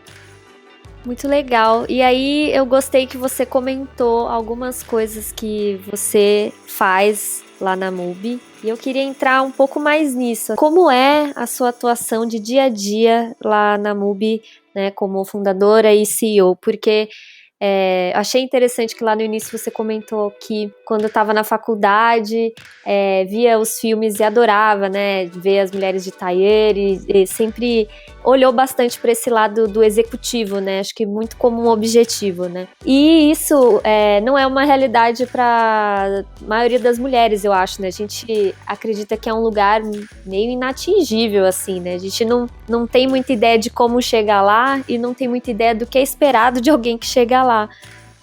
Muito legal. E aí eu gostei que você comentou algumas coisas que você faz lá na MUBI. E eu queria entrar um pouco mais nisso. Como é a sua atuação de dia a dia lá na MUBI, né, como fundadora e CEO? Porque achei interessante que lá no início você comentou que quando estava na faculdade via os filmes e adorava, né, ver as mulheres de tailleur e sempre olhou bastante para esse lado do executivo, né, acho que muito como um objetivo, né, e isso não é uma realidade para a maioria das mulheres, eu acho, né, a gente acredita que é um lugar meio inatingível, assim, né, a gente não tem muita ideia de como chegar lá e não tem muita ideia do que é esperado de alguém que chega lá.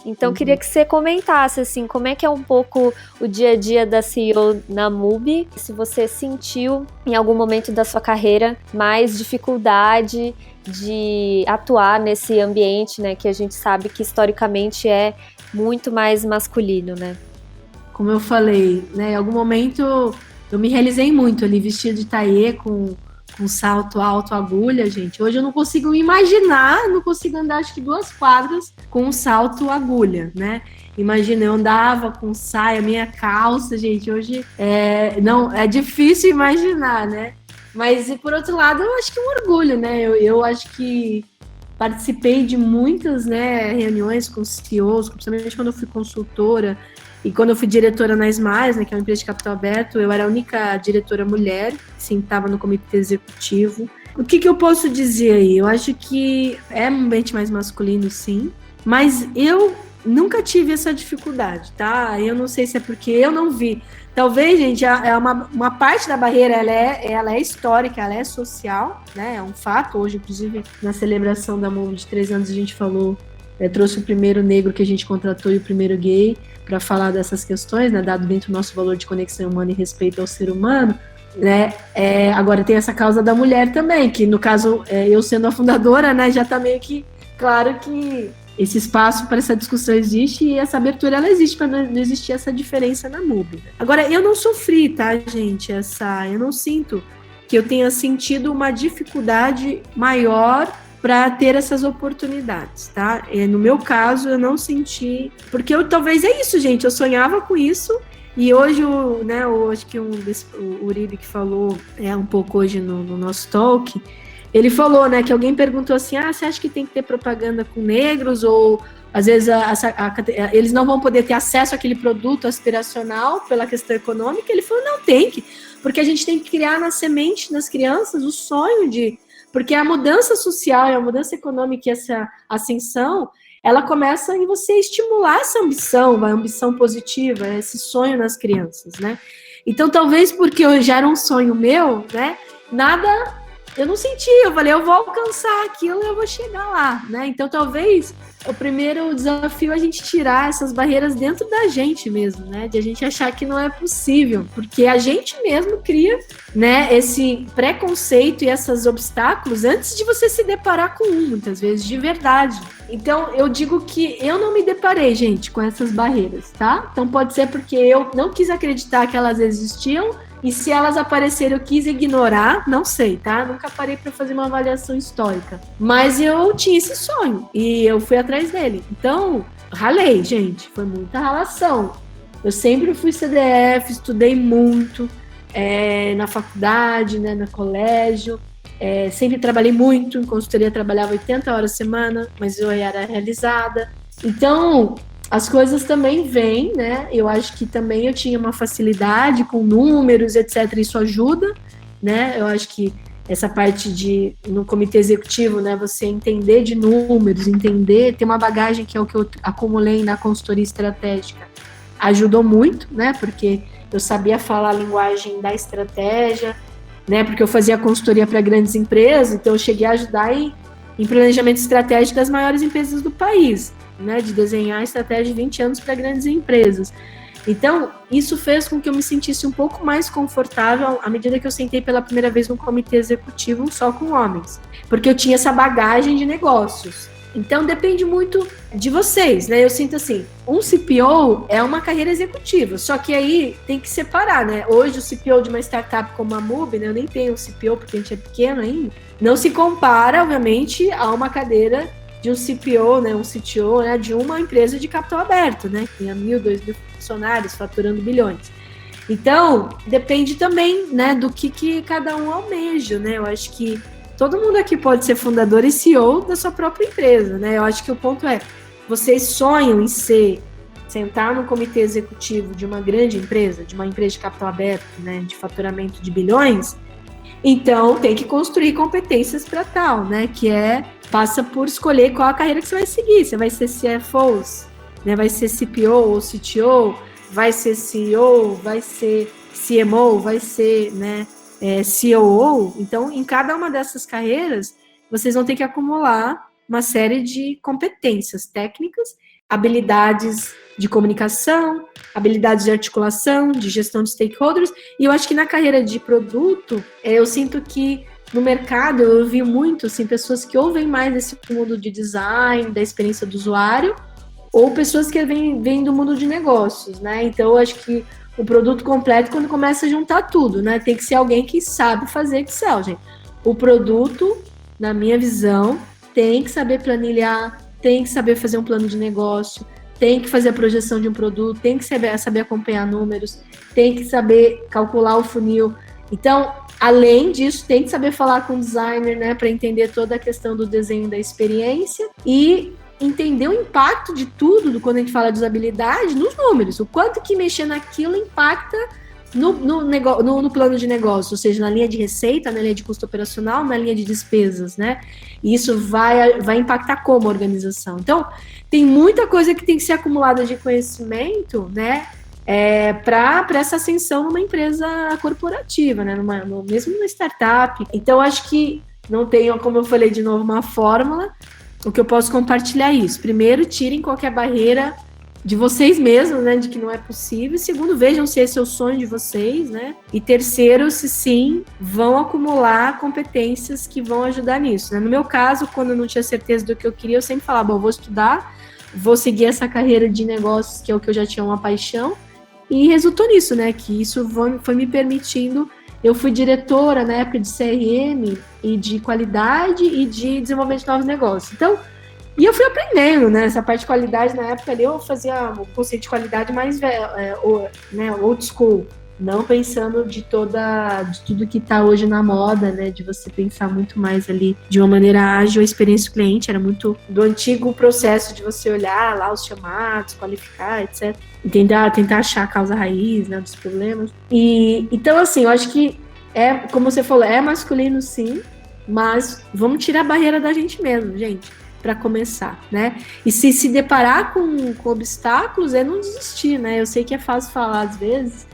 Então, queria que você comentasse, assim, como é que é um pouco o dia a dia da CEO na MUBI, se você sentiu, em algum momento da sua carreira, mais dificuldade de atuar nesse ambiente, né, que a gente sabe que historicamente é muito mais masculino, né? Como eu falei, né, em algum momento eu me realizei muito ali, vestida de tailleur com salto alto, agulha, gente. Hoje eu não consigo imaginar, não consigo andar, acho que 2 quadras com um salto agulha, né? Imagina, eu andava com saia, minha calça, gente. Hoje não é difícil imaginar, né? Mas, por outro lado, eu acho que é um orgulho, né? Eu acho que participei de muitas, né, reuniões com CEOs, principalmente quando eu fui consultora, e quando eu fui diretora na Smiles, né, que é uma empresa de capital aberto, eu era a única diretora mulher, sim, estava no comitê executivo. O que eu posso dizer aí? Eu acho que é um ambiente mais masculino, sim, mas eu nunca tive essa dificuldade, tá? Eu não sei se é porque eu não vi. Talvez, gente, uma parte da barreira, ela é histórica, ela é social, né? É um fato. Hoje, inclusive, na celebração da MUBI de 3 anos, a gente falou, trouxe o primeiro negro que a gente contratou e o primeiro gay para falar dessas questões, né? Dado dentro do nosso valor de conexão humana e respeito ao ser humano, né? Agora tem essa causa da mulher também, que no caso, eu sendo a fundadora, né? Já tá meio que claro que esse espaço para essa discussão existe e essa abertura ela existe para não existir essa diferença na MUBI. Agora, eu não sofri, tá, gente? Eu não sinto que eu tenha sentido uma dificuldade maior para ter essas oportunidades, tá? No meu caso, eu não senti, porque talvez é isso, gente, eu sonhava com isso e hoje, acho que o Uribe que falou um pouco hoje no nosso talk, ele falou, né, que alguém perguntou assim, você acha que tem que ter propaganda com negros ou às vezes eles não vão poder ter acesso àquele produto aspiracional pela questão econômica? Ele falou, não, tem que, porque a gente tem que criar na semente das crianças o sonho porque a mudança social e a mudança econômica e essa ascensão, ela começa em você estimular essa ambição, a ambição positiva, esse sonho nas crianças, né? Então, talvez porque já era um sonho meu, né? Eu não senti, eu falei, eu vou alcançar aquilo e eu vou chegar lá, né? Então, talvez o primeiro desafio é a gente tirar essas barreiras dentro da gente mesmo, né? De a gente achar que não é possível, porque a gente mesmo cria, né, esse preconceito e esses obstáculos antes de você se deparar com muitas vezes, de verdade. Então, eu digo que eu não me deparei, gente, com essas barreiras, tá? Então, pode ser porque eu não quis acreditar que elas existiam E se elas aparecerem, eu quis ignorar, não sei, tá? Nunca parei para fazer uma avaliação histórica. Mas eu tinha esse sonho e eu fui atrás dele. Então, ralei, gente. Foi muita ralação. Eu sempre fui CDF, estudei muito na faculdade, né, no colégio. Sempre trabalhei muito. Em consultoria, trabalhava 80 horas por semana, mas eu era realizada. Então, as coisas também vêm, né? Eu acho que também eu tinha uma facilidade com números, etc. Isso ajuda, né? Eu acho que essa parte no comitê executivo, né? Você entender de números, ter uma bagagem que é o que eu acumulei na consultoria estratégica, ajudou muito, né? Porque eu sabia falar a linguagem da estratégia, né? Porque eu fazia consultoria para grandes empresas, então eu cheguei a ajudar em planejamento estratégico das maiores empresas do país, né, de desenhar estratégia de 20 anos para grandes empresas. Então, isso fez com que eu me sentisse um pouco mais confortável à medida que eu sentei pela primeira vez no comitê executivo só com homens, porque eu tinha essa bagagem de negócios. Então, depende muito de vocês, né? Eu sinto assim, um CPO é uma carreira executiva, só que aí tem que separar, né? Hoje, o CPO de uma startup como a MUBI, né? Eu nem tenho um CPO porque a gente é pequeno ainda, não se compara, obviamente, a uma cadeira de um CPO, né, um CTO, né, de uma empresa de capital aberto, né, que tem 1.000, 2.000 funcionários, faturando bilhões. Então, depende também, né, do que cada um almeja, né, eu acho que todo mundo aqui pode ser fundador e CEO da sua própria empresa, né, eu acho que o ponto é, vocês sonham em sentar no comitê executivo de uma grande empresa, de uma empresa de capital aberto, né, de faturamento de bilhões, então tem que construir competências para tal, né, passa por escolher qual a carreira que você vai seguir. Você vai ser CFO, né? Vai ser CPO ou CTO, vai ser CEO, vai ser CMO, vai ser, né, COO. Então, em cada uma dessas carreiras, vocês vão ter que acumular uma série de competências técnicas, habilidades de comunicação, habilidades de articulação, de gestão de stakeholders. E eu acho que na carreira de produto, eu sinto que no mercado eu vi muito assim, pessoas que ou vêm mais desse mundo de design, da experiência do usuário, ou pessoas que vêm do mundo de negócios, né? Então eu acho que o produto completo, quando começa a juntar tudo, né? Tem que ser alguém que sabe fazer Excel, gente. O produto, na minha visão, tem que saber planilhar, tem que saber fazer um plano de negócio, tem que fazer a projeção de um produto, tem que saber acompanhar números, tem que saber calcular o funil. Então, além disso, tem que saber falar com o designer, né, para entender toda a questão do desenho da experiência e entender o impacto de tudo, quando a gente fala de usabilidade, nos números. O quanto que mexer naquilo impacta no plano de negócio, ou seja, na linha de receita, na linha de custo operacional, na linha de despesas, né? E isso vai impactar como a organização. Então, tem muita coisa que tem que ser acumulada de conhecimento, né? Para essa ascensão numa empresa corporativa, né? Mesmo numa startup. Então, acho que não tenho, como eu falei de novo, uma fórmula. O que eu posso compartilhar é isso. Primeiro, tirem qualquer barreira de vocês mesmos, né? De que não é possível. Segundo, vejam se esse é o sonho de vocês, né? E terceiro, se sim, vão acumular competências que vão ajudar nisso, né? No meu caso, quando eu não tinha certeza do que eu queria, eu sempre falava, bom, vou estudar, vou seguir essa carreira de negócios, que é o que eu já tinha uma paixão, e resultou nisso, né? Que isso foi me permitindo. Eu fui diretora na época de CRM e de qualidade e de desenvolvimento de novos negócios. Então, e eu fui aprendendo, né? Essa parte de qualidade, na época ali, eu fazia o conceito de qualidade mais né, old school, não pensando de tudo que está hoje na moda, né? De você pensar muito mais ali de uma maneira ágil a experiência do cliente, era muito do antigo processo de você olhar lá os chamados, qualificar, etc. Tentar achar a causa raiz, né, dos problemas. E então, assim, eu acho que como você falou, é masculino sim, mas vamos tirar a barreira da gente mesmo, gente, para começar, né? E se deparar com obstáculos, é não desistir, né? Eu sei que é fácil falar às vezes,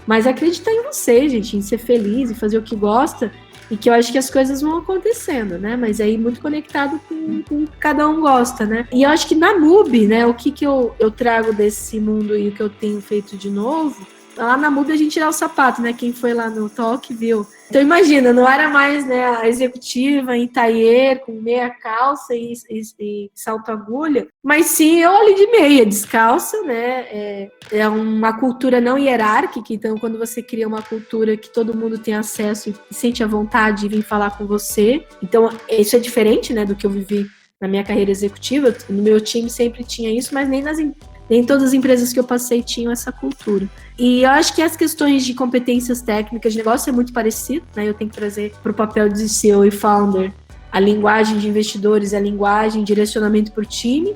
mas acreditar em você, gente, em ser feliz e fazer o que gosta, e que eu acho que as coisas vão acontecendo, né? Mas aí muito conectado com o que cada um gosta, né? E eu acho que na MUBI, né, o que eu trago desse mundo e o que eu tenho feito de novo, lá na MUBI a gente tirar o sapato, né? Quem foi lá no talk viu. Então imagina, não era mais, né, a executiva em tailleur, com meia calça e salto agulha, mas sim eu ali de meia, descalça, né? É uma cultura não hierárquica, então quando você cria uma cultura que todo mundo tem acesso e sente a vontade de vir falar com você, então isso é diferente, né, do que eu vivi na minha carreira executiva. No meu time sempre tinha isso, mas nem todas as empresas que eu passei tinham essa cultura. E eu acho que as questões de competências técnicas de negócio é muito parecido, né? Eu tenho que trazer para o papel de CEO e founder a linguagem de investidores, a linguagem, direcionamento para o time.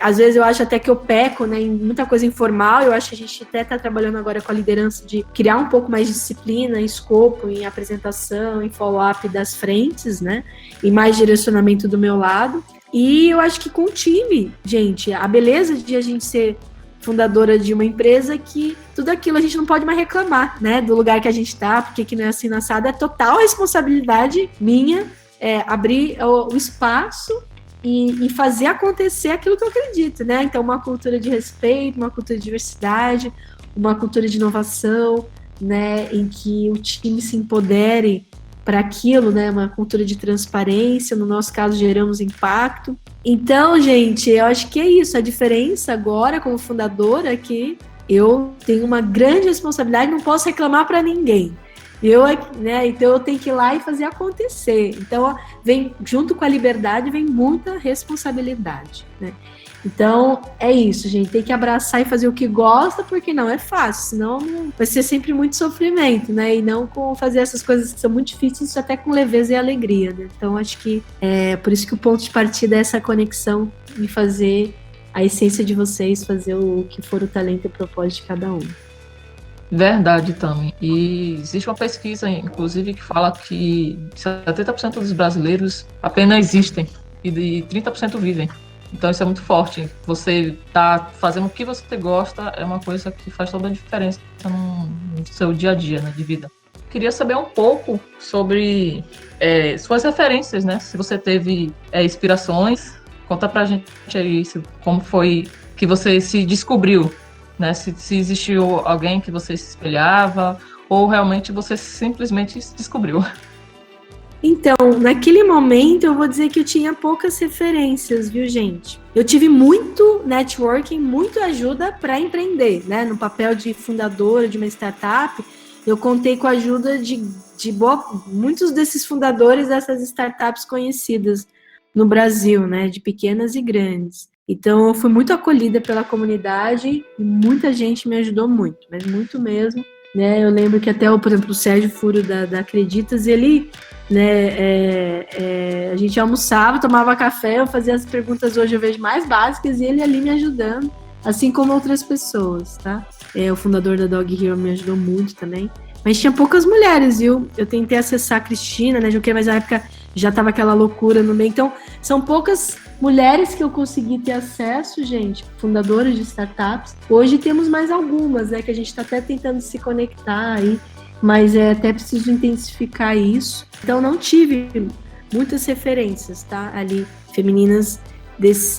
Às vezes eu acho até que eu peco, né, em muita coisa informal. Eu acho que a gente até está trabalhando agora com a liderança de criar um pouco mais de disciplina, em escopo, em apresentação, em follow-up das frentes, né? E mais direcionamento do meu lado. E eu acho que com o time, gente, a beleza de a gente ser fundadora de uma empresa que tudo aquilo a gente não pode mais reclamar, né? Do lugar que a gente tá, porque que não é assim na assado, é total responsabilidade minha abrir o espaço e fazer acontecer aquilo que eu acredito, né? Então, uma cultura de respeito, uma cultura de diversidade, uma cultura de inovação, né? Em que o time se empodere para aquilo, né? Uma cultura de transparência, no nosso caso, geramos impacto. Então, gente, eu acho que é isso. A diferença agora, como fundadora, é que eu tenho uma grande responsabilidade, não posso reclamar para ninguém. Então eu tenho que ir lá e fazer acontecer. Então, vem junto com a liberdade, vem muita responsabilidade, né? Então, é isso, gente. Tem que abraçar e fazer o que gosta, porque não é fácil, senão vai ser sempre muito sofrimento, né? E não com fazer essas coisas que são muito difíceis, até com leveza e alegria, né? Então, acho que é por isso que o ponto de partida é essa conexão e fazer a essência de vocês, fazer o que for o talento e o propósito de cada um. Verdade, Tami. E existe uma pesquisa, inclusive, que fala que 70% dos brasileiros apenas existem e de 30% vivem. Então isso é muito forte. Você tá fazendo o que você gosta é uma coisa que faz toda a diferença no seu dia a dia, né, de vida. Queria saber um pouco sobre suas referências, né? Se você teve inspirações, conta pra gente aí como foi que você se descobriu, né? Se existiu alguém que você se espelhava ou realmente você simplesmente se descobriu. Então, naquele momento, eu vou dizer que eu tinha poucas referências, viu, gente? Eu tive muito networking, muita ajuda para empreender, né? No papel de fundadora de uma startup, eu contei com a ajuda de muitos desses fundadores dessas startups conhecidas no Brasil, né? De pequenas e grandes. Então, eu fui muito acolhida pela comunidade e muita gente me ajudou muito, mas muito mesmo, né? Eu lembro que até, por exemplo, o Sérgio Furo da Acreditas, ele, né, a gente almoçava, tomava café, eu fazia as perguntas hoje eu vejo mais básicas e ele ali me ajudando, assim como outras pessoas, tá? O fundador da Dog Hero me ajudou muito também, mas tinha poucas mulheres, viu? Eu tentei acessar a Cristina, né, mas na época já tava aquela loucura no meio, então são poucas mulheres que eu consegui ter acesso, gente, fundadoras de startups. Hoje temos mais algumas, né, que a gente está até tentando se conectar aí, mas até preciso intensificar isso. Então não tive muitas referências, tá, ali, femininas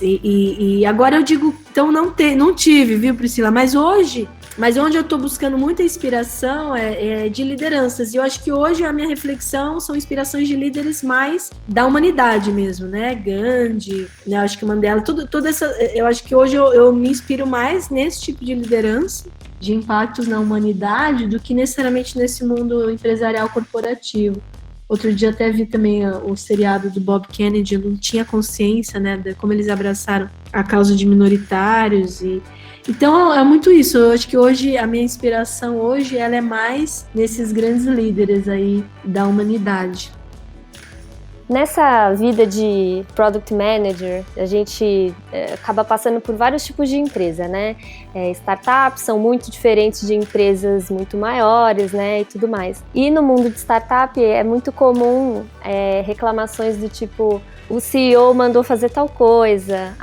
e agora eu digo, então não tive, viu, Priscila? Mas onde eu estou buscando muita inspiração é de lideranças. E eu acho que hoje a minha reflexão são inspirações de líderes mais da humanidade mesmo, né? Gandhi, né? Eu acho que Mandela, toda essa. Eu acho que hoje eu me inspiro mais nesse tipo de liderança, de impactos na humanidade, do que necessariamente nesse mundo empresarial corporativo. Outro dia até vi também o seriado do Bob Kennedy, eu não tinha consciência, né, de como eles abraçaram a causa de minoritários Então, é muito isso. Eu acho que hoje, a minha inspiração hoje, ela é mais nesses grandes líderes aí da humanidade. Nessa vida de Product Manager, a gente acaba passando por vários tipos de empresa, né? Startups são muito diferentes de empresas muito maiores, né? E tudo mais. E no mundo de startup é muito comum reclamações do tipo: o CEO mandou fazer tal coisa,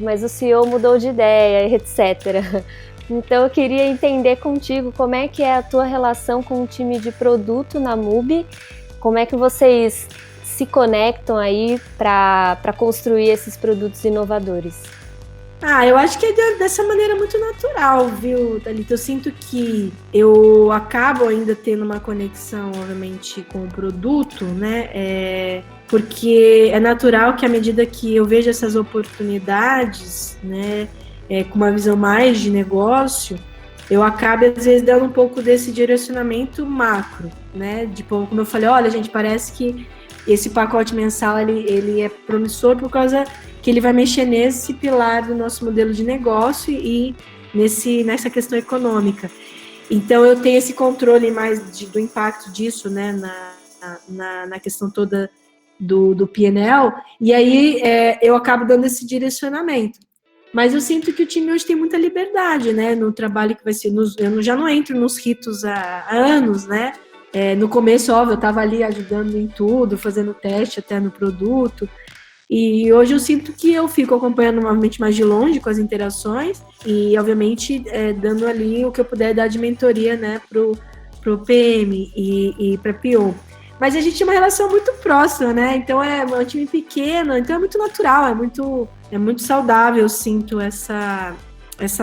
mas o CEO mudou de ideia, etc. Então eu queria entender contigo como é que é a tua relação com o time de produto na MUBI, como é que vocês se conectam aí para construir esses produtos inovadores. Eu acho que é dessa maneira muito natural, viu, Thalita? Eu sinto que eu acabo ainda tendo uma conexão, obviamente, com o produto, né? Porque é natural que à medida que eu vejo essas oportunidades, né, com uma visão mais de negócio, eu acabo, às vezes, dando um pouco desse direcionamento macro, né? Tipo, como eu falei, olha, gente, parece que esse pacote mensal, ele é promissor por causa que ele vai mexer nesse pilar do nosso modelo de negócio e nessa questão econômica. Então, eu tenho esse controle mais do impacto disso, né, na questão toda do P&L, e aí eu acabo dando esse direcionamento. Mas eu sinto que o time hoje tem muita liberdade, né, no trabalho que vai ser, eu já não entro nos ritos há anos, né, no começo, óbvio, eu estava ali ajudando em tudo, fazendo teste até no produto, e hoje eu sinto que eu fico acompanhando novamente mais de longe com as interações e, obviamente, dando ali o que eu puder dar de mentoria, né, pro PM e para PO. Mas a gente tem uma relação muito próxima, né? Então é um time pequeno, então é muito natural, é muito saudável, eu sinto essa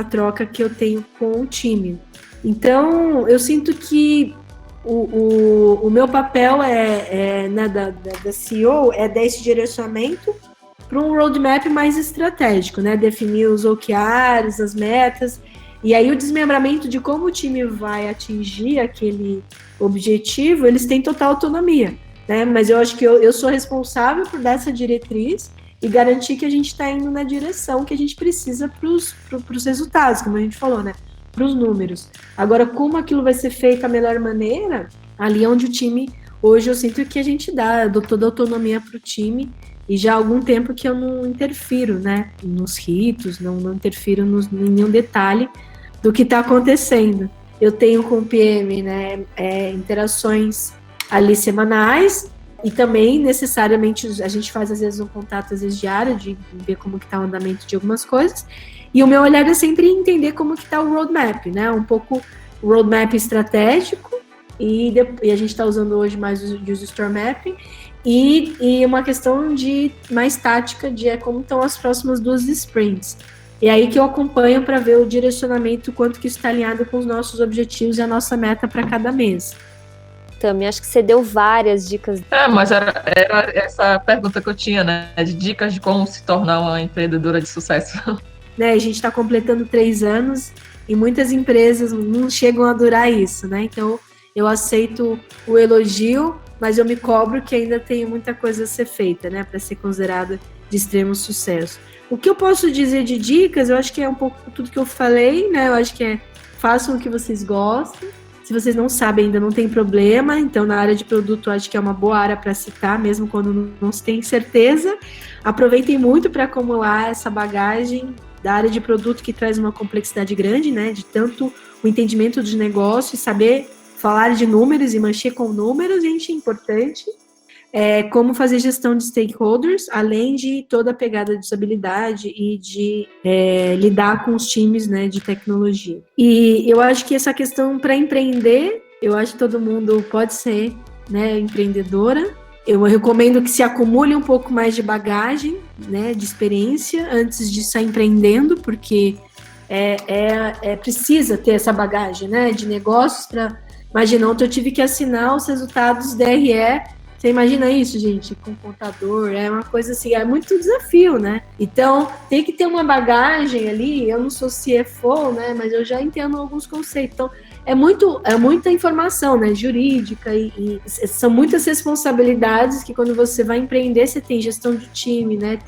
troca que eu tenho com o time. Então, eu sinto que o meu papel né, da CEO é dar esse direcionamento para um roadmap mais estratégico, né? Definir os OKRs, as metas, e aí o desmembramento de como o time vai atingir aquele objetivo, eles têm total autonomia, né? Mas eu acho que eu sou responsável por dar essa diretriz e garantir que a gente está indo na direção que a gente precisa para os resultados, como a gente falou, né? Para os números. Agora, como aquilo vai ser feito da melhor maneira, ali é onde o time, hoje eu sinto que a gente dou toda a autonomia para o time, e já há algum tempo que eu não interfiro, né, nos ritos, não interfiro em nenhum detalhe do que está acontecendo. Eu tenho com o PM, né, interações ali semanais, e também necessariamente a gente faz às vezes um contato às vezes diário, de ver como que está o andamento de algumas coisas. E o meu olhar é sempre entender como que está o roadmap, né? Um pouco o roadmap estratégico, e a gente está usando hoje mais o User Story Mapping, e uma questão de mais tática de como estão as próximas 2 sprints. E aí que eu acompanho para ver o direcionamento, quanto que isso está alinhado com os nossos objetivos e a nossa meta para cada mês. Tami, acho que você deu várias dicas. Mas era essa pergunta que eu tinha, né? De dicas de como se tornar uma empreendedora de sucesso. Né, a gente está completando 3 anos e muitas empresas não chegam a durar isso, né? Então, eu aceito o elogio, mas eu me cobro que ainda tem muita coisa a ser feita, né? Para ser considerada de extremo sucesso. O que eu posso dizer de dicas, eu acho que é um pouco tudo que eu falei, né? Eu acho que façam o que vocês gostam. Se vocês não sabem ainda, não tem problema. Então, na área de produto, eu acho que é uma boa área para citar, mesmo quando não se tem certeza. Aproveitem muito para acumular essa bagagem da área de produto, que traz uma complexidade grande, né? De tanto o entendimento de negócio e saber falar de números e mexer com números, gente, é importante. Como fazer gestão de stakeholders, além de toda a pegada de usabilidade e de lidar com os times, né, de tecnologia. E eu acho que essa questão para empreender, eu acho que todo mundo pode ser, né, empreendedora. Eu recomendo que se acumule um pouco mais de bagagem, né, de experiência, antes de sair empreendendo, porque precisa ter essa bagagem, né, de negócios para... Imagina, ontem eu tive que assinar os resultados DRE. Você imagina isso, gente, com contador, é uma coisa assim, é muito desafio, né? Então, tem que ter uma bagagem ali, eu não sou CFO, né, mas eu já entendo alguns conceitos. Então, é muita informação, né, jurídica, e são muitas responsabilidades que quando você vai empreender, você tem gestão de time, né,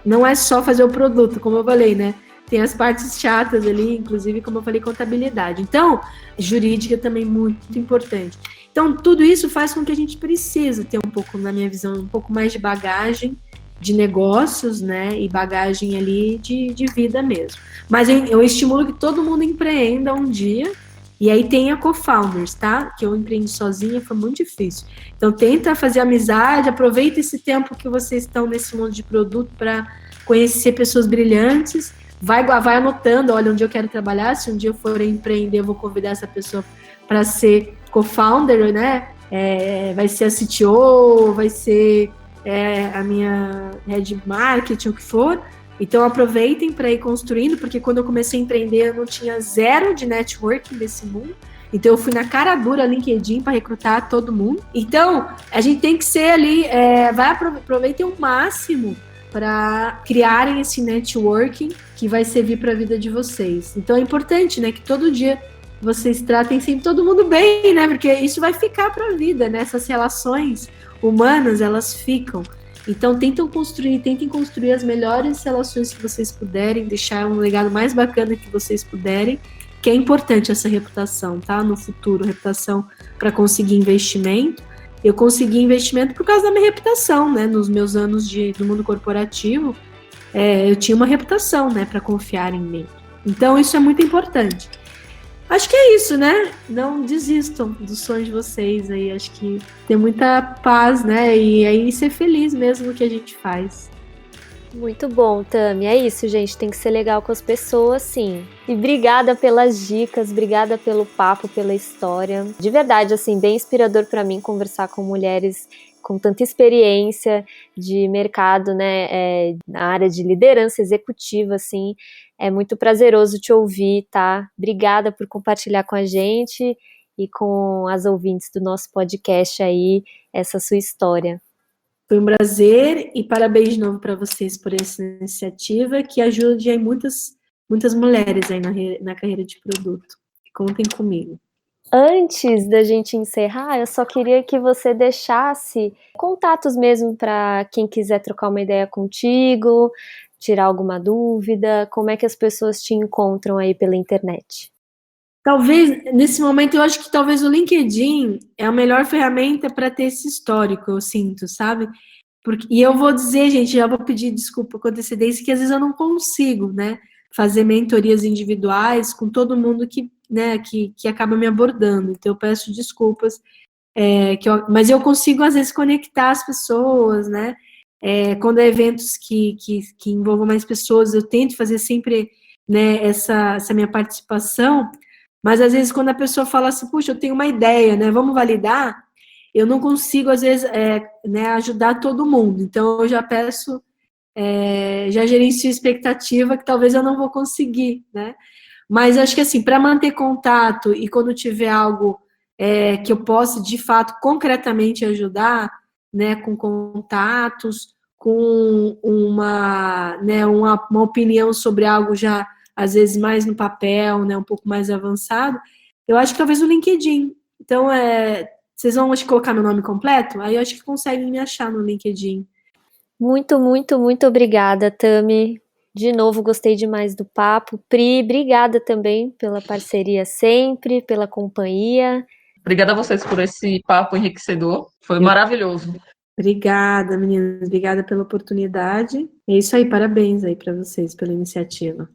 não é só fazer o produto, como eu falei, né, tem as partes chatas ali, inclusive, como eu falei, contabilidade. Então, jurídica também muito importante. Então, tudo isso faz com que a gente precisa ter um pouco, na minha visão, um pouco mais de bagagem de negócios, né, e bagagem ali de vida mesmo. Mas eu estimulo que todo mundo empreenda um dia, e aí tem a co-founders, tá? Que eu empreendi sozinha, foi muito difícil. Então, tenta fazer amizade, aproveita esse tempo que vocês estão nesse mundo de produto para conhecer pessoas brilhantes, vai anotando, olha, onde eu quero trabalhar, se um dia eu for empreender, eu vou convidar essa pessoa para ser co-founder, né? Vai ser a CTO, vai ser a minha head marketing, o que for, Então aproveitem para ir construindo, porque quando eu comecei a empreender eu não tinha zero de networking desse mundo. Então eu fui na cara dura LinkedIn para recrutar todo mundo. Então a gente tem que ser ali, aproveitem o máximo para criarem esse networking que vai servir para a vida de vocês. Então é importante, né, que todo dia vocês tratem sempre todo mundo bem, né, porque isso vai ficar para a vida, né, essas relações humanas, elas ficam. Então tentem construir as melhores relações que vocês puderem, deixar um legado mais bacana que vocês puderem, que é importante essa reputação, tá? No futuro, reputação para conseguir investimento. Eu consegui investimento por causa da minha reputação, né? Nos meus anos do mundo corporativo, eu tinha uma reputação, né? Para confiar em mim. Então isso é muito importante. Acho que é isso, né? Não desistam dos sonhos de vocês aí. Acho que tem muita paz, né? E aí ser feliz mesmo no que a gente faz. Muito bom, Tami. É isso, gente. Tem que ser legal com as pessoas, sim. E obrigada pelas dicas, obrigada pelo papo, pela história. De verdade, assim, bem inspirador para mim conversar com mulheres com tanta experiência de mercado, né? Na área de liderança executiva, assim. É muito prazeroso te ouvir, tá? Obrigada por compartilhar com a gente e com as ouvintes do nosso podcast aí, essa sua história. Foi um prazer e parabéns de novo para vocês por essa iniciativa que ajude aí muitas mulheres aí na carreira de produto. Contem comigo. Antes da gente encerrar, eu só queria que você deixasse contatos mesmo para quem quiser trocar uma ideia contigo, tirar alguma dúvida, como é que as pessoas te encontram aí pela internet? Talvez, nesse momento, eu acho que talvez o LinkedIn é a melhor ferramenta para ter esse histórico, eu sinto, sabe? E eu vou dizer, gente, já vou pedir desculpa com antecedência, que às vezes eu não consigo, né, fazer mentorias individuais com todo mundo que acaba me abordando. Então, eu peço desculpas, mas eu consigo, às vezes, conectar as pessoas, né? Quando é eventos que envolvam mais pessoas, eu tento fazer sempre, né, essa minha participação. Mas, às vezes, quando a pessoa fala assim, puxa, eu tenho uma ideia, né, vamos validar, eu não consigo, às vezes, né, ajudar todo mundo. Então, eu já peço, já gerencio a expectativa que talvez eu não vou conseguir, né. Mas, acho que, assim, para manter contato e quando tiver algo que eu possa, de fato, concretamente ajudar, né, com contatos, com uma opinião sobre algo já às vezes mais no papel, né, um pouco mais avançado, eu acho que talvez o LinkedIn. Então, vocês vão colocar meu nome completo? Aí eu acho que conseguem me achar no LinkedIn. Muito, muito, muito obrigada, Tami. De novo, gostei demais do papo. Pri, obrigada também pela parceria sempre, pela companhia. Obrigada a vocês por esse papo enriquecedor. Foi maravilhoso. Obrigada, meninas. Obrigada pela oportunidade. É isso aí, parabéns aí para vocês pela iniciativa.